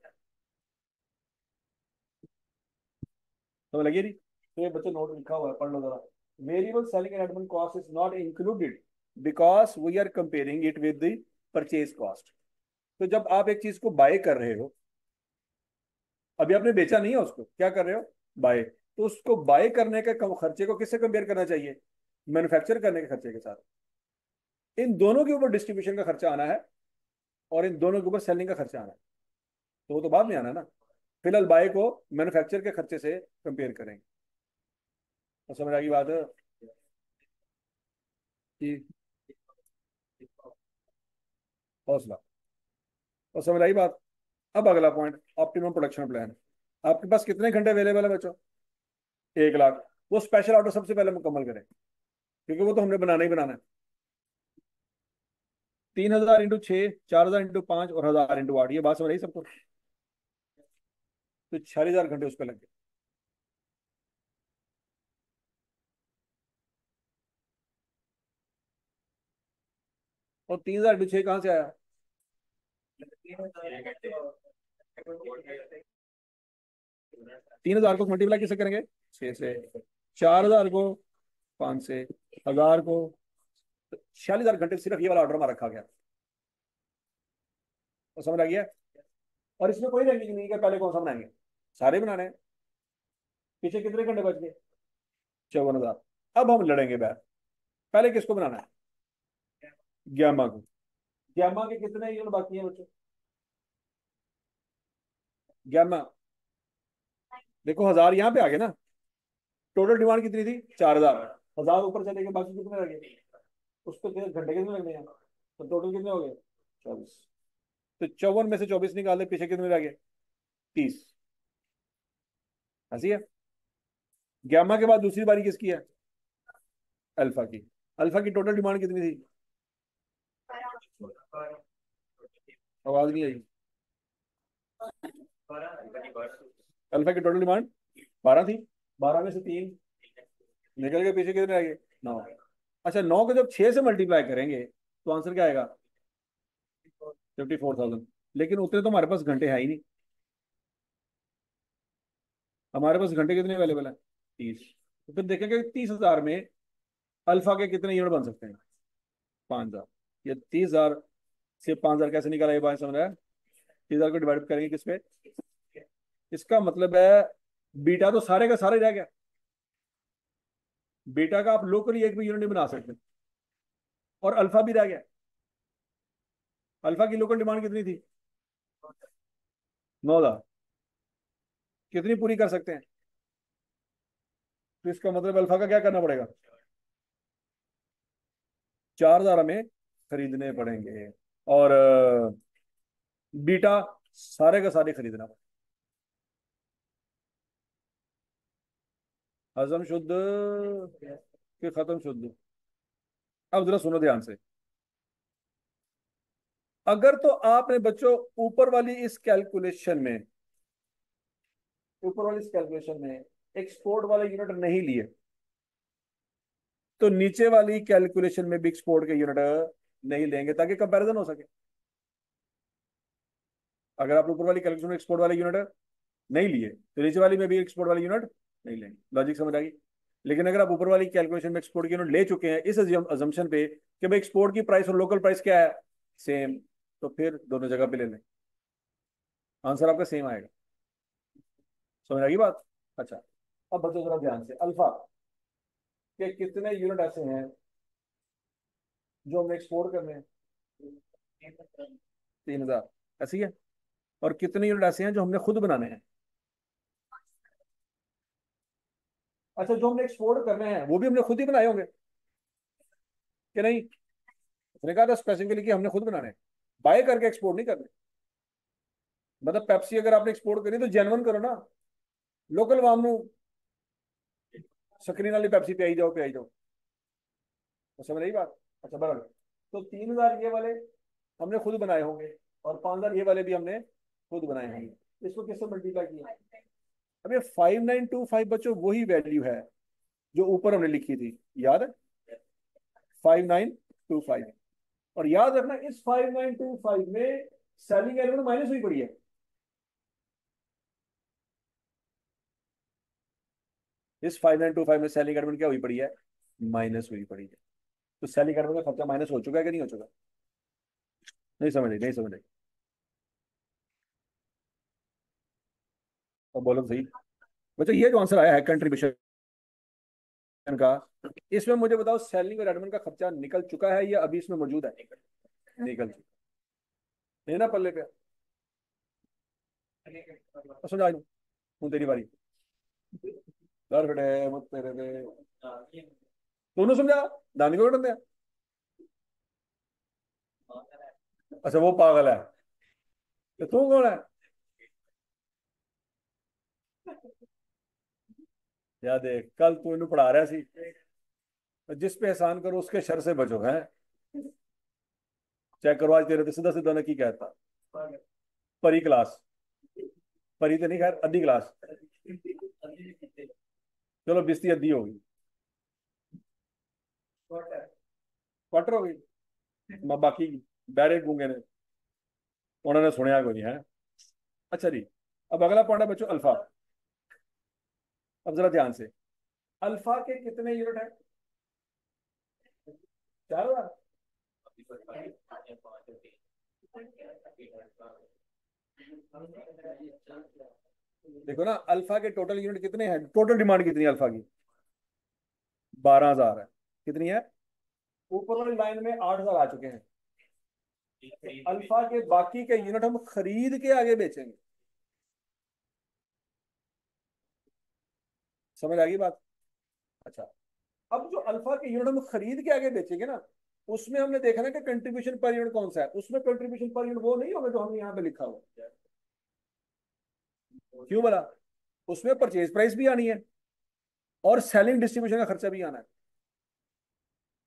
Speaker 1: तो लगी नहीं? तो ये बच्चे नोट लिखा हुआ है, पढ़ लो जरा। Variable selling and admin cost is not included because we are comparing it with the purchase cost. तो जब आप एक चीज को बाय कर रहे हो, अभी आपने बेचा नहीं है उसको, क्या कर रहे हो? बाय। तो उसको बाय करने के खर्चे को किससे कंपेयर करना चाहिए? मैन्युफैक्चर करने के खर्चे के साथ। इन दोनों के ऊपर डिस्ट्रीब्यूशन का खर्चा आना है, और इन दोनों के ऊपर सेलिंग का खर्चा आना है। तो वो तो बाद में आना है ना। फिलहाल बाय को मैन्युफैक्चर के खर्चे से कंपेयर करेंगे। तो समझ आ गई बात कि हौसला। और समझ आई बात? अब अगला पॉइंट, ऑप्टिमम प्रोडक्शन प्लान। आपके पास कितने घंटे अवेलेबल है बच्चों? 1 लाख। वो स्पेशल ऑर्डर सबसे पहले मुकम्मल करें, क्योंकि वो तो हमने बनाना ही बनाना है। 3,000 × 6, 4,000 × 5 और 1,000 × 8, ये बात समझ रही सबको? तो 46,000 घंटे उस पर लग गए। और 3,000 × 6 कहाँ से आया? 3,000 को मल्टीप्लाई किससे करेंगे? 6 से। 4,000 को 5 से, 1,000 को। 46,000 घंटे सिर्फ ये वाला ऑर्डर में रखा गया। तो समझ आ गया? और इसमें कोई रैंकिंग नहीं है कि पहले कौन सा बनाएंगे, सारे बनाने हैं। पीछे कितने घंटे बच गए? 54,000। अब हम लड़ेंगे बैर। पहले किसको बनाना है? ग्यामा को। ग्यामा के कितने यूनिट बाकी हैं बच्चों? ग्यामा, देखो 1,000 यहाँ पे आ गए ना। टोटल डिमांड कितनी थी? 4,000। 1,000 ऊपर चले गए, बाकी कितने रह गए? उस पर घंटे कितने लगने हैं? तो टोटल कितने हो गए? 24। तो 54 में से 24 निकाल दे, पीछे कितने रह गए? 30। ऐसी है। ग्यामा के बाद दूसरी बारी किसकी है? अल्फा की। अल्फा की टोटल डिमांड कितनी थी? आवाज नहीं आई। अल्फा की टोटल डिमांड 12 थी। 12 में से 3 निकल गए, पीछे कितने रह गए? 9। अच्छा, 9 को जब 6 से मल्टीप्लाई करेंगे तो आंसर क्या आएगा? 54,000। लेकिन उतने तो हमारे पास घंटे है ही नहीं। हमारे पास घंटे कितने अवेलेबल है? 30। तो फिर देखेंगे 30,000 में अल्फा के कितने यूनिट बन सकते हैं? 5,000। ये 30,000 से 5,000 कैसे निकाला, ये बात समझ रहा है? 30,000 को डिवाइड करेंगे किस पे? इसका मतलब है बीटा तो सारे का सारा ही रह गया। बीटा का आप लोकली एक भी यूनिट नहीं बना सकते। और अल्फा भी रह गया। अल्फा की लोकल डिमांड कितनी थी? 9,000। कितनी पूरी कर सकते हैं? तो इसका मतलब अल्फा का क्या करना पड़ेगा? 4,000 हमें खरीदने पड़ेंगे। और बीटा सारे का सारे खरीदना पड़ेगा। हजम शुद्ध कि खत्म शुद्ध? अब जरा सुनो ध्यान से। अगर तो आपने बच्चों ऊपर वाली इस कैलकुलेशन में, ऊपर वाली इस कैलकुलेशन में एक्सपोर्ट वाले यूनिट नहीं लिए, तो नीचे वाली कैलकुलेशन में भी एक्सपोर्ट के यूनिट नहीं लेंगे, ताकि कंपैरिजन हो सके। अगर आप ऊपर वाली कैलकुलेशन में एक्सपोर्ट वाले यूनिट नहीं लिए, तो नीचे वाली में भी एक्सपोर्ट वाले यूनिट नहीं लेंगे। लॉजिक समझ आ गई? लेकिन अगर आप ऊपर वाली कैलकुलेशन में एक्सपोर्ट की यूनिट ले चुके हैं इस अजम्पशन पे कि भाई एक्सपोर्ट की प्राइस और लोकल प्राइस क्या है, सेम, तो फिर दोनों जगह पे ले लें, आंसर आपका सेम आएगा। समझ आ गई बात? अच्छा, अब बच्चों जरा ध्यान से, अल्फा के कितने यूनिट ऐसे हैं जो हमें एक्सपोर्ट करने हैं? 3,000। ऐसी है। और कितने यूनिट ऐसे हैं जो हमने खुद बनाने हैं? अच्छा, जो हमने एक्सपोर्ट करने हैं वो भी हमने खुद ही बनाए होंगे कि नहीं? उसने कहा था स्पेसिफिकली कि हमने खुद बनाने हैं, बाय करके एक्सपोर्ट नहीं करने। मतलब पेप्सी अगर आपने एक्सपोर्ट करी तो जेन्युइन करो ना, लोकल वाम ਨੂੰ स्क्रीन वाली पेप्सी पे आई जाओ। तो समझ रही बात? अच्छा बराबर। तो 3,000 ये वाले हमने खुद बनाए होंगे, और 5,000 ये वाले भी हमने खुद बनाए होंगे। इसको किससे मल्टीप्लाई किया? अब ये 5,925 बच्चों वही वैल्यू है जो ऊपर हमने लिखी थी, याद है? 5,925। और याद रखना इस 5,925 में सेलिंग एलिमेंट माइनस हुई पड़ी है। इस 5,925 में सेलिंग एलिमेंट क्या हुई पड़ी है? माइनस हुई पड़ी है। तो सेलिंग एलिमेंट का खर्चा माइनस हो चुका है कि नहीं हो चुका? नहीं समझ रही। तो बोलो तो सही। बच्चों ये जो आंसर आया है कंट्रीब्यूशन का, इसमें मुझे बताओ सेलिंग और एडमिन का खर्चा निकल चुका है या अभी इसमें मौजूद है? निकल चुका है ना पल्ले पे? तो समझा हूँ तेरी बारी। दर फटे मत तेरे पे। दोनों समझा? दानी को दिया। अच्छा वो पागल है, तो तू कौन है? या देख, कल तू इन्हें पढ़ा रहा सी, जिस पे एहसान करो उसके शर से बचो है। चेक करो आज तेरे तो सीधा सीधा ने की कहता। परी क्लास, परी तो नहीं, खैर अद्धी क्लास। चलो बिस्ती अद्धी होगी, क्वार्टर हो गई। मैं बाकी बैरे गूंगे ने, उन्होंने सुनिया कोई नहीं है। अच्छा जी, अब अगला पॉइंट है बच्चों अल्फा। अब जरा ध्यान से, अल्फा के कितने यूनिट है? 4,000। देखो ना, अल्फा के टोटल यूनिट कितने हैं, टोटल डिमांड कितनी है अल्फा की? 12,000 है। कितनी है? ऊपर वाली लाइन में 8,000 आ चुके हैं। अल्फा के बाकी के यूनिट हम खरीद के आगे बेचेंगे। समझ आ गई बात? अच्छा, अब जो अल्फा के यूनिट हम खरीद के आगे बेचेंगे ना, उसमें हमने देखा ना कि कंट्रीब्यूशन पर यूनिट कौन सा है, उसमें कंट्रीब्यूशन पर यूनिट वो नहीं होगा जो हमने यहाँ पे लिखा हुआ। क्यों बोला? उसमें परचेज प्राइस भी आनी है और सेलिंग डिस्ट्रीब्यूशन का खर्चा भी आना है।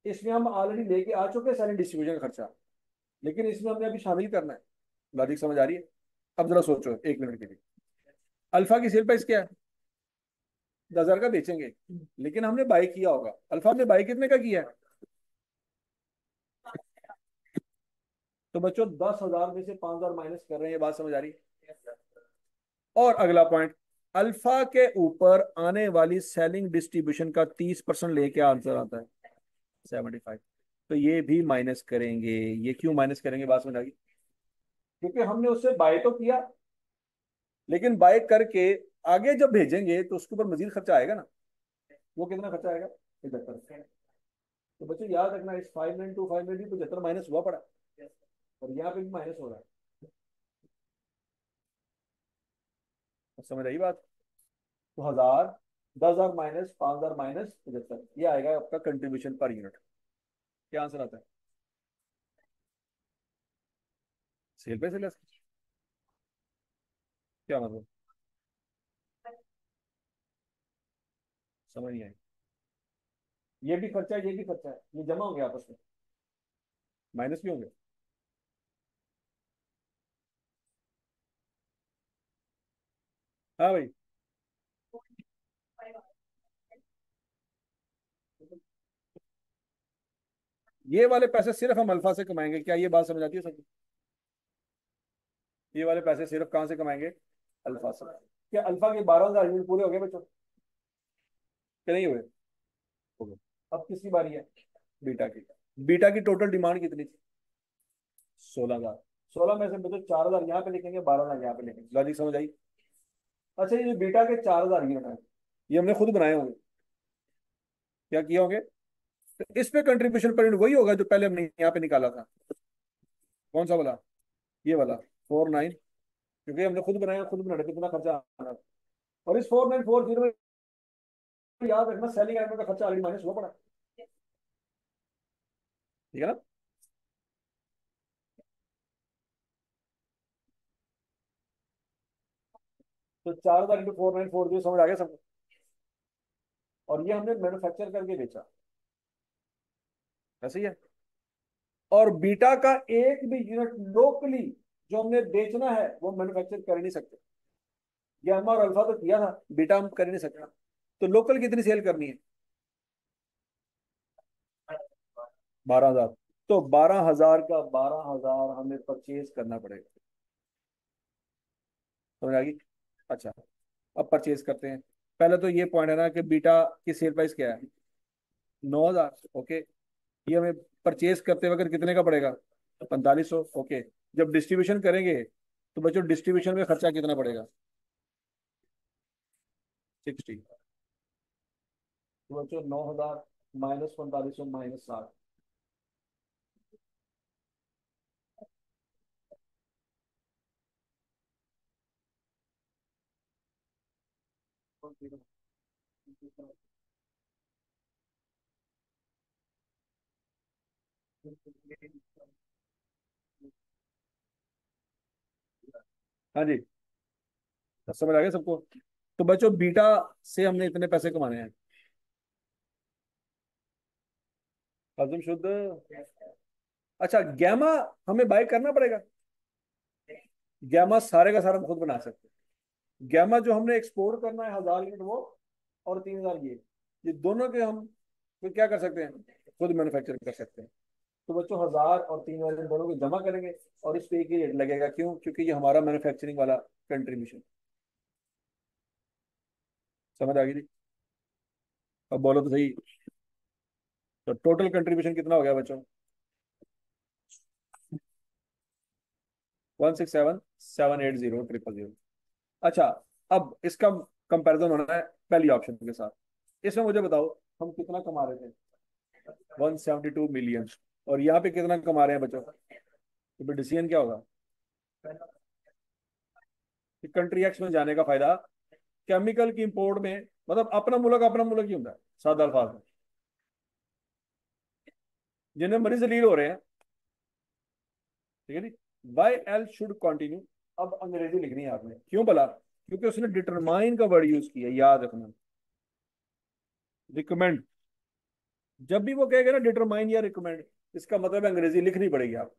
Speaker 1: इसमें हम ऑलरेडी लेके आ चुके हैं सेलिंग डिस्ट्रीब्यूशन का खर्चा, लेकिन इसमें हमने अभी शामिल करना है। लॉजिक समझ आ रही है? अब जरा सोचो 1 मिनट के लिए, अल्फा की सेल प्राइस क्या है? 10,000 का बेचेंगे, लेकिन हमने बाई किया होगा, अल्फा ने बाई कितने का किया है? तो बच्चों 10,000 में से 5,000 माइनस कर रहे हैं, ये बात समझ आ रही है? और अगला पॉइंट, अल्फा के ऊपर आने वाली सेलिंग डिस्ट्रीब्यूशन का 30% लेके आंसर आता है 75। तो ये भी माइनस करेंगे। ये क्यों माइनस करेंगे, बात समझ आ गई? क्योंकि हमने उससे बाय तो किया, लेकिन बाय करके आगे जब भेजेंगे तो उसके ऊपर मजीद खर्चा आएगा ना। वो कितना खर्चा आएगा? 75। तो बच्चों याद रखना, इस 5925 में भी 75 माइनस हुआ पड़ा, और यहाँ पे भी माइनस हो रहा है। अब समझ आई बात? तो 1,000, 10,000 माइनस 5,000 माइनस 75, ये आएगा आपका कंट्रीब्यूशन पर यूनिट। क्या आंसर आता है? सेल पे से लेस? क्या मतलब? समझ नहीं आई। ये भी खर्चा है, ये भी खर्चा है, ये जमा होंगे आपस में, माइनस भी होंगे। हाँ भाई, ये वाले पैसे सिर्फ हम अल्फा से कमाएंगे, क्या ये बात समझ आती है सबको? ये वाले पैसे सिर्फ कहाँ से कमाएंगे? अल्फा से। क्या अल्फा के 12,000 यूनिट पूरे हो गए बच्चों? कि नहीं हुए? हो गए। अब किसकी बारी है? बीटा की। बीटा की टोटल डिमांड कितनी थी? 16,000। 16 में से बच्चों 4,000 यहाँ पे लिखेंगे, 12,000 यहाँ पे लिखेंगे। लॉजिक समझ आई? अच्छा, ये जो बीटा के 4,000 यूनिट है, ये हमने खुद बनाए होंगे। क्या किए होंगे? तो इस पे कंट्रीब्यूशन पर यूनिट वही होगा जो पहले हमने यहाँ पे निकाला था। कौन सा वाला? ये वाला 49, क्योंकि हमने खुद बनाया, खुद बनाने पे कितना खर्चा आना है। और इस 4940 में याद रखना, सेलिंग आइटम का खर्चा ऑलरेडी माइनस हुआ पड़ा। ठीक है ना? तो 4,000 इंटू 4940 समझ आ गया सबको? और ये हमने मैन्युफैक्चर करके बेचा, ऐसे ही है। और बीटा का एक भी यूनिट लोकली जो हमने बेचना है वो मैन्युफैक्चर कर ही नहीं सकते। ये हम और अल्फा तो किया था, बीटा हम कर ही नहीं सकता। तो लोकल कितनी सेल करनी है? 12,000। तो 12,000 का 12,000 हमें परचेज करना पड़ेगा। समझ आ गई? अच्छा, अब परचेज करते हैं। पहले तो ये पॉइंट है ना कि बीटा की सेल प्राइस क्या है? 9,000। ओके, ये हमें परचेज करते वक्त कितने का पड़ेगा? 4,500। ओके, जब डिस्ट्रीब्यूशन करेंगे तो बच्चों डिस्ट्रीब्यूशन में खर्चा कितना पड़ेगा? 60। तो बच्चों 9,000 माइनस 4,500 माइनस 60। हाँ जी, समझ आ गया सबको? तो बच्चों बीटा से हमने इतने पैसे कमाने हैं। हजम शुद्ध। अच्छा गैमा हमें बाय करना पड़ेगा। गैमा सारे का सारा हम खुद बना सकते हैं। गैमा जो हमने एक्सपोर्ट करना है 1000 यूनिट वो, और 3000 ये दोनों के हम फिर क्या कर सकते हैं, खुद मैन्युफैक्चर कर सकते हैं। तो बच्चों 1000 और 3000 इन दोनों को जमा करेंगे और इस पे एक ही रेट लगेगा। क्यों? क्योंकि ये हमारा मैन्युफैक्चरिंग वाला कंट्रीब्यूशन। समझ आ गई थी? अब बोलो तो सही। तो टोटल कंट्रीब्यूशन कितना हो गया बच्चों? 167,780,000। अच्छा, अब इसका कंपैरिजन होना है पहली ऑप्शन के साथ। इसमें मुझे बताओ हम कितना कमा रहे थे? 172 मिलियन। और यहाँ पे कितना कमा रहे हैं बच्चों? तो फिर डिसीजन क्या होगा कि कंट्री एक्स में जाने का फायदा? केमिकल की इंपोर्ट में, मतलब अपना मुल्क ही होता है सादा अल्फाज में। जिन्हें मरीज लीड हो रहे हैं, ठीक है जी। Y L should continue. अब अंग्रेजी लिखनी है आपने, क्यों भला? क्योंकि उसने डिटरमाइन का वर्ड यूज किया, याद रखना। रिकमेंड, जब भी वो कहेगा ना डिटरमाइन या रिकमेंड, इसका मतलब अंग्रेजी लिखनी पड़ेगी, आप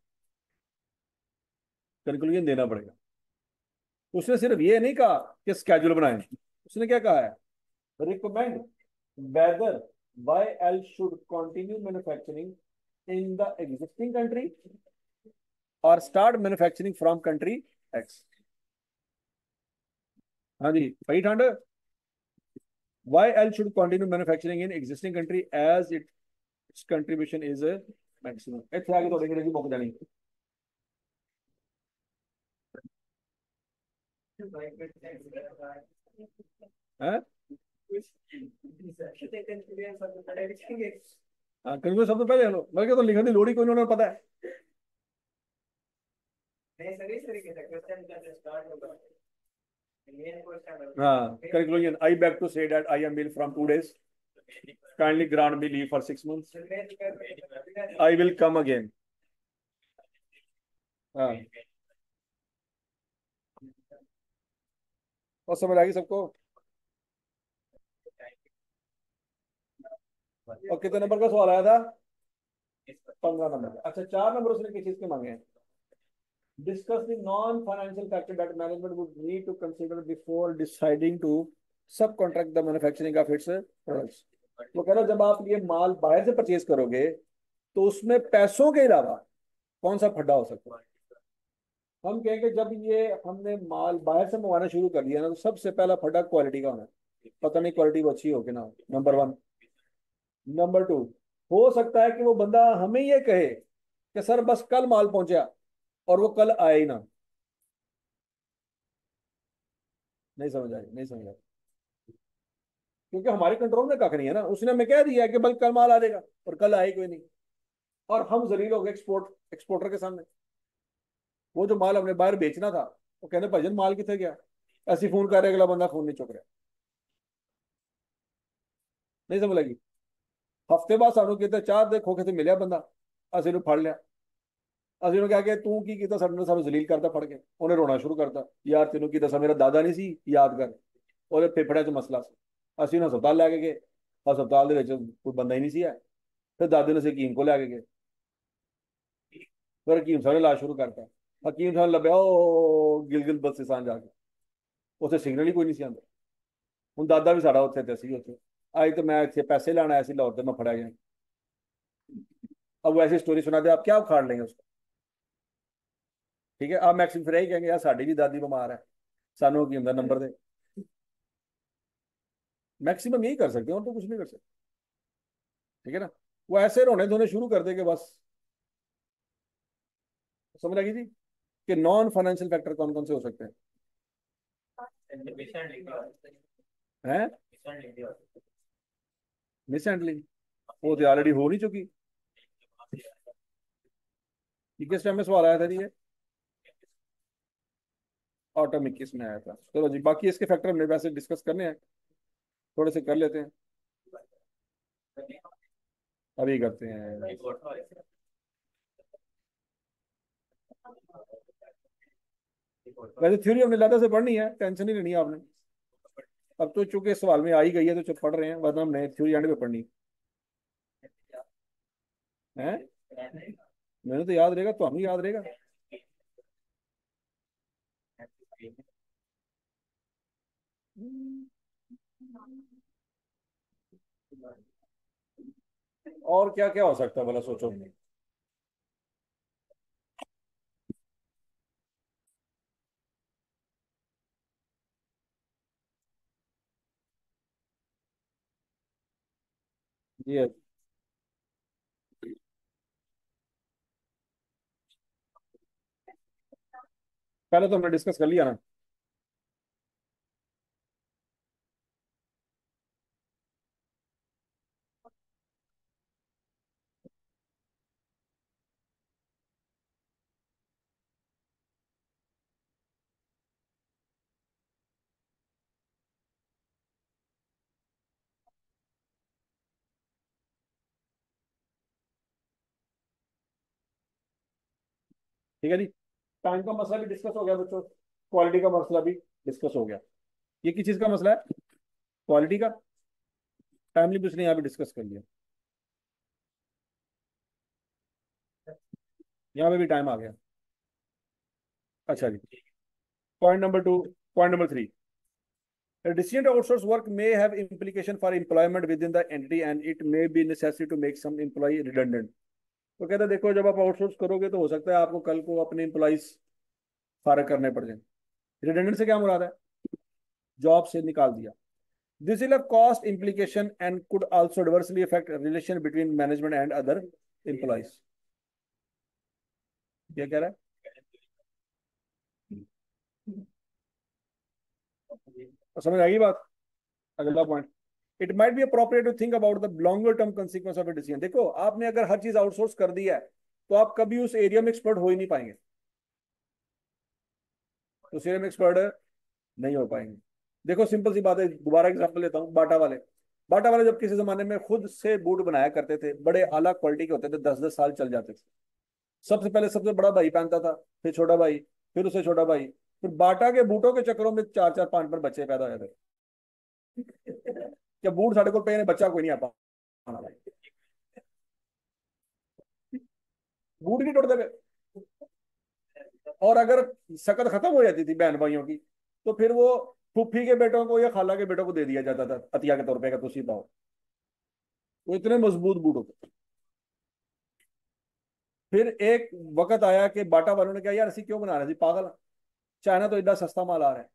Speaker 1: कंक्लूजन देना पड़ेगा। उसने सिर्फ ये नहीं कहा कि स्केड्यूल बनाएं, उसने क्या कहा है? Recommend whether Y L should continue manufacturing in the existing country और start manufacturing from country X. हाँ जी भाई ठंड। Y L should continue manufacturing in existing country as its contribution is maximum. इतने आगे थोड़ी अंग्रेजी मुक जानी है। हाँ कंक्लूजन सबसे पहले लो, बल्कि तो लिखने की लोड़ ही कोई, उन्होंने पता है। हाँ conclusion, I back to say that I am ill from 2 days, kindly grant me leave for 6 months, I will come again. हाँ, और समझ आ गई सबको? और कितने नंबर का सवाल आया था? 15 नंबर। अच्छा 4 नंबर उसने किस चीज के मांगे हैं? Discuss the non financial factor that management would need to consider before deciding to sub contract the manufacturing of its products. वो कह रहा है, जब आप ये माल बाहर से परचेज करोगे तो उसमें पैसों के अलावा कौन सा फड्डा हो सकता है? हम कहेंगे जब ये हमने माल बाहर से मंगवाना शुरू कर दिया ना, तो सबसे पहला फड्डा क्वालिटी का होना है। पता नहीं क्वालिटी वो अच्छी हो कि ना, नंबर 1। नंबर 2, हो सकता है कि वो बंदा हमें ये कहे कि सर बस कल माल पहुंचा, और वो कल आया ही ना। नहीं समझ आई, नहीं समझ आई। क्योंकि हमारे कंट्रोल में कख नहीं है ना, उसने हमें कह दिया कि बल कल माल आ जाएगा, और कल आए कोई नहीं। और हम जलील हो गए एक्सपोर्टर के सामने। वो जो माल हमने बाहर बेचना था, वो कहने भजन माल कितने गया? ऐसी फोन कर रहे, अगला बंदा फोन नहीं चुक रहा। नहीं समझ लगी? हफ्ते बाद सानू कहते चार दे खोखे से मिले बंदा, असि फड़ लिया। असि क्या किया, तू की ਕੀਤਾ ਸਾਡੇ ਨਾਲ, ਸਾਨੂੰ ਜ਼ਲੀਲ ਕਰਦਾ ਫੜ ਕੇ। ਉਹਨੇ ਰੋਣਾ ਸ਼ੁਰੂ ਕਰਤਾ, ਯਾਰ ਤੈਨੂੰ ਕੀ ਦੱਸਾਂ, ਮੇਰਾ ਦਾਦਾ ਨਹੀਂ ਸੀ, ਯਾਦ ਕਰ। ਉਹਦੇ ਫੇਫੜਿਆਂ 'ਚ ਮਸਲਾ ਸੀ। ਅਸੀਂ ਉਹਨੂੰ ਹਸਪਤਾਲ ਲੈ ਕੇ ਗਏ, ਹਸਪਤਾਲ ਦੇ ਵਿੱਚ ਕੋਈ ਬੰਦਾ ਹੀ ਨਹੀਂ ਸੀ ਹੈ। ਫਿਰ ਦਾਦੇ ਨੂੰ ਅਸੀਂ ਹਕੀਮ ਕੋਲ ਲੈ ਕੇ ਗਏ, ਫਿਰ ਹਕੀਮ ਸਾਹਿਬ ਨੇ ਇਲਾਜ ਸ਼ੁਰੂ ਕਰਤਾ। ਹਕੀਮ ਸਾਹਿਬ ਲੱਭਿਆ ਉਹ ਗਿਲਗਿਤ ਬਲਤਿਸਤਾਨ ਜਾ ਕੇ, ਉੱਥੇ ਸਿਗਨਲ ਹੀ ਕੋਈ ਨਹੀਂ ਸੀ ਆਉਂਦਾ। ਹੁਣ ਦਾਦਾ ਵੀ ਸਾਡਾ ਉੱਥੇ ਤੇ ਸੀ ਉੱਥੇ। ਅੱਜ तो मैं ਇੱਥੇ पैसे ਲੈਣ आया ਸੀ लाहौर से, मैं फड़ा गया। अब वो ऐसी स्टोरी सुनाते आप क्या उखाड़ लेंगे उसको? ठीक है, आप मैक्सिम फिर यही कहेंगे यार साड़ी भी दादी बीमार है, सानू की ਹੁੰਦਾ नंबर दे। मैक्सिमम यही कर सकते हैं और तो कुछ नहीं कर सकते। ठीक है ना? वो ऐसे रोने धोने शुरू कर देंगे बस। समझ लगी थी कि नॉन फाइनेंशियल फैक्टर कौन कौन से हो सकते हैं? मिस हैंडलिंग, वो तो ऑलरेडी हो नहीं चुकी। ये किस टाइम में सवाल आया था जी? ये ऑटोमिक किस में आया था? चलो जी, बाकी इसके फैक्टर हमने वैसे डिस्कस करने हैं, थोड़े से कर लेते हैं। अभी करते हैं। वैसे थ्योरी हमने लादा से पढ़नी है, टेंशन नहीं लेनी है आपने। अब तो चूंकि सवाल में आ ही गई है तो चुप पढ़ रहे हैं, वरना हम नए थ्योरी एंड पे पढ़नी है। मैंने तो याद रहेगा, तो हमें याद रहेगा। और क्या क्या हो सकता है भला, सोचो। ये पहले तो हमने डिस्कस कर लिया ना। ठीक है जी। टाइम का मसला भी डिस्कस हो गया बच्चों, क्वालिटी का मसला भी डिस्कस हो गया। ये किस चीज का मसला है? क्वालिटी का। टाइमली भी उसने यहाँ भी डिस्कस कर लिया, यहाँ पे भी टाइम आ गया। अच्छा जी। Point number two. Point number three, a decision to outsource work may have implication for employment within the entity and it may be necessary to make some employee redundant। तो कहता है देखो, जब आप आउटसोर्स करोगे तो हो सकता है आपको कल को अपने एम्प्लॉइज फारग करने पड़ जाए। रिडंडेंट से क्या मुराद है? जॉब से निकाल दिया। This will have cost implication and could also adversely affect relation between management and other employees। क्या कह रहा है? तो समझ आएगी बात। अगला point, it might be appropriate to think about the longer term consequence of a decision. देखो, आपने अगर हर चीज आउटसोर्स कर दिया है तो आप कभी उस एरिया में एक्सपर्ट हो ही नहीं पाएंगे, उस एरिया में एक्सपर्ट नहीं हो पाएंगे। देखो सिंपल सी बात है, दोबारा एग्जांपल लेता हूँ, बाटा वाले। बाटा वाले जब किसी जमाने में खुद से बूट बनाया करते थे, बड़े आला क्वालिटी के होते थे, 10-10 साल चल जाते थे। सबसे पहले सबसे बड़ा भाई पहनता था, फिर छोटा भाई, फिर उससे छोटा भाई, फिर बाटा के बूटों के चक्करों में 4-4 5-5 बच्चे पैदा हो जाते थे। क्या बूट साढ़े को पे बच्चा कोई नहीं आता भाई, बूट नहीं टूटते थे। और अगर शकल खत्म हो जाती थी बहन भाइयों की, तो फिर वो फूफी के बेटों को या खाला के बेटों को दे दिया जाता था अतिया के तौर पे का, तुसी पाओ। वो इतने मजबूत बूट होते। फिर एक वक्त आया कि बाटा वालों ने कहा यार असि क्यों बना रहे थे पागल, चाइना तो इतना सस्ता माल आ रहा है,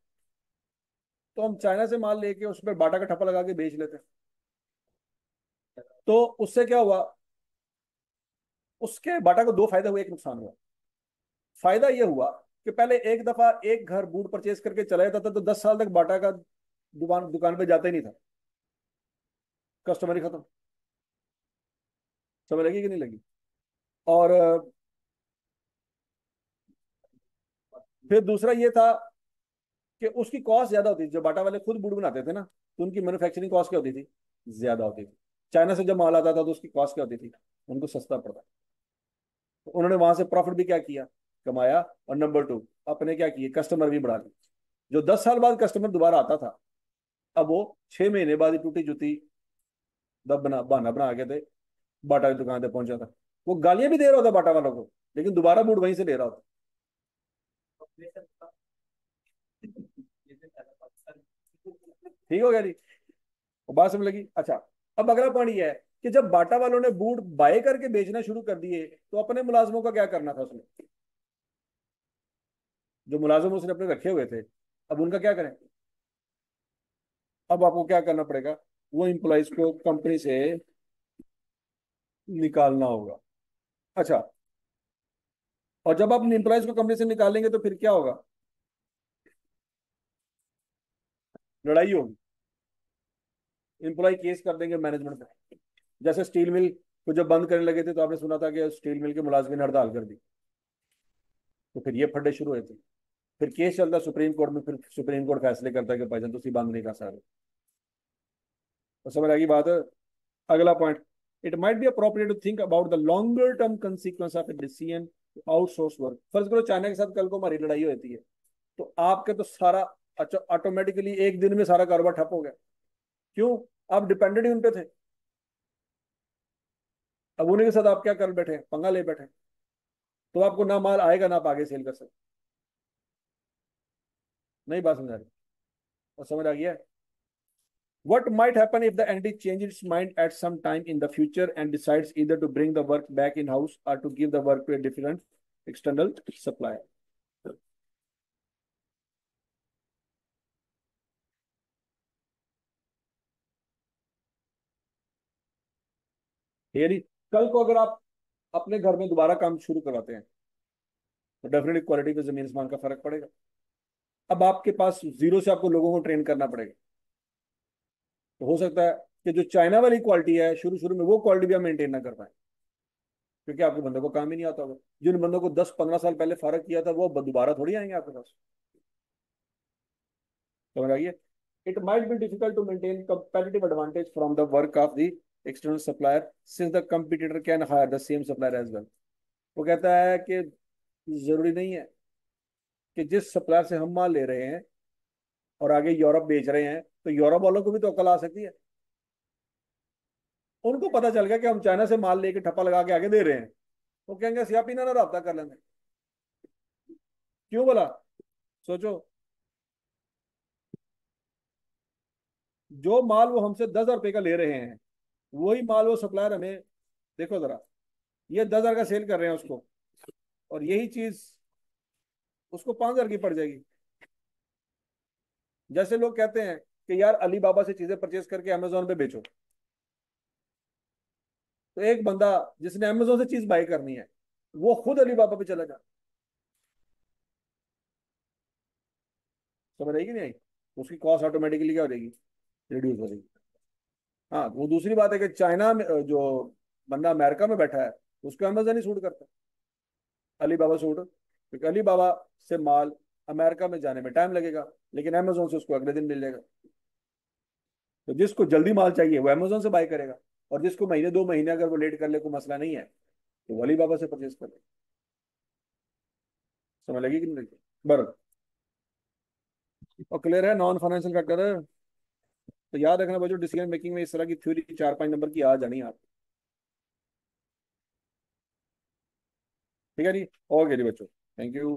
Speaker 1: तो हम चाइना से माल लेके उस पर बाटा का ठप्पा लगा के बेच लेते हैं। तो उससे क्या हुआ, उसके बाटा को दो फायदे हुए, एक नुकसान हुआ। फायदा यह हुआ कि पहले एक दफा एक घर बूट परचेज करके चला जाता था तो 10 साल तक बाटा का दुकान दुकान पे जाता ही नहीं था, कस्टमर ही खत्म। समझ लगी कि नहीं लगी? और फिर दूसरा ये था कि उसकी कॉस्ट ज्यादा होती थी। जो बाटा वाले खुद बूट बनाते थे ना, तो उनकी मैन्युफैक्चरिंग कॉस्ट क्या होती थी? ज्यादा होती थी। चाइना से जब माल आता था तो उसकी कॉस्ट क्या होती थी? उनको सस्ता पड़ता। तो उन्होंने वहां से प्रॉफिट भी क्या किया, कमाया। और नंबर टू, अपने क्या किए, कस्टमर भी बढ़ा दिए। जो 10 साल बाद कस्टमर दोबारा आता था, अब वो 6 महीने बाद ही टूटी जूती दब बना बहाना बना के थे बाटा की दुकान पे पहुंचा था। वो गालियां भी दे रहा होता बाटा वालों को, लेकिन दोबारा बूट वहीं से ले रहा होता। ठीक हो गया जी? वो बात समझ लगी? अच्छा। अब अगला पॉइंट ये है कि जब बाटा वालों ने बूट बाय करके बेचना शुरू कर दिए, तो अपने मुलाजमों का क्या करना था उसने? जो मुलाजिम उसने अपने रखे हुए थे, अब उनका क्या करें? अब आपको क्या करना पड़ेगा, वो इंप्लॉइज को कंपनी से निकालना होगा। अच्छा। और जब आप इंप्लॉइज को कंपनी से निकालेंगे तो फिर क्या होगा? लड़ाई होगी। इंप्लॉय केस कर देंगे मैनेजमेंट पे। जैसे स्टील मिल को जब बंद करने लगे थे तो आपने सुना था कि स्टील मिल के मुलाजमिन ने हड़ताल कर दी, तो फिर ये फड्डे शुरू हुए थे। फिर केस चलता सुप्रीम कोर्ट में, फिर सुप्रीम कोर्ट फैसले करता है कि भाईजान तुम बंद नहीं कर सकते। तो समझ आएगी बात। अगला point, it might be appropriate to think about the longer term consequence of a decision outsource work. फर्ज करो चाइना के साथ कल को हमारी लड़ाई होती है, तो आपके तो सारा अच्छा, ऑटोमेटिकली एक दिन में सारा कारोबार ठप हो गया। क्यों? आप डिपेंडेंट ही उन पे थे। अब उन्हीं के साथ आप क्या कर बैठे हैं, पंगा ले बैठे हैं। तो आपको ना माल आएगा ना आप आगे सेल कर सकते। नहीं बात समझ आ रही? और समझ आ गया? What might happen if the entity changes its mind at some time in the future and decides either to bring the work back in house or to give the work to a different external supplier? यानी कल को अगर आप अपने घर में दोबारा काम शुरू करवाते हैं तो डेफिनेटली क्वालिटी पे जमीन आसमान का फर्क पड़ेगा। अब आपके पास जीरो से आपको लोगों को ट्रेन करना पड़ेगा। तो हो सकता है कि जो चाइना वाली क्वालिटी है शुरू शुरू में वो क्वालिटी भी आप मेंटेन ना कर पाए, क्योंकि आपके बंदों को काम ही नहीं आता होगा। जिन बंदों को 10-15 साल पहले फर्क किया था वो दोबारा थोड़ी आएंगे आपके पास। समझ आइए? It might be difficult to maintain competitive advantage from the work of the external supplier since the competitor can hire the same supplier as well. वो कहता है कि जरूरी नहीं है कि जिस सप्लायर से हम माल ले रहे हैं और आगे यूरोप बेच रहे हैं तो यूरोप वालों को भी तो अकल आ सकती है। उनको पता चल गया कि हम चाइना से माल लेके ठप्पा लगा के आगे दे रहे हैं, वो कहेंगे सियापी ना राब्ता कर लेंगे। क्यों बोला? सोचो, जो माल वो हमसे 10,000 रुपए का ले रहे हैं वही माल वो सप्लायर हमें, देखो जरा, ये 10,000 का सेल कर रहे हैं उसको, और यही चीज उसको 5,000 की पड़ जाएगी। जैसे लोग कहते हैं कि यार अली बाबा से चीजें परचेज करके अमेजोन पे बेचो, तो एक बंदा जिसने अमेजोन से चीज बाई करनी है वो खुद अली बाबा पे चला जाए। समझ आएगी नहीं आई? उसकी कॉस्ट ऑटोमेटिकली क्या हो जाएगी? रिड्यूस हो जाएगी। हाँ, वो दूसरी बात है कि चाइना में जो बंदा अमेरिका में बैठा है उसको अमेजन ही सूट करता है, अली बाबा सूट, क्योंकि अली बाबा से माल अमेरिका में जाने में टाइम लगेगा लेकिन अमेजोन से उसको अगले दिन मिल जाएगा। तो जिसको जल्दी माल चाहिए वो अमेजोन से बाय करेगा, और जिसको महीने 2 महीने अगर वो लेट कर ले कोई मसला नहीं है तो वो अली बाबा से परचेज कर ले। समझ लगी कि नहीं लगी? बराबर। और क्लियर है नॉन फाइनेंशियल फैक्टर है। तो याद रखना बच्चों, डिसीजन मेकिंग में इस तरह की थ्योरी 4-5 नंबर की आ जानी है आप। ठीक है जी। ओके जी बच्चों, थैंक यू।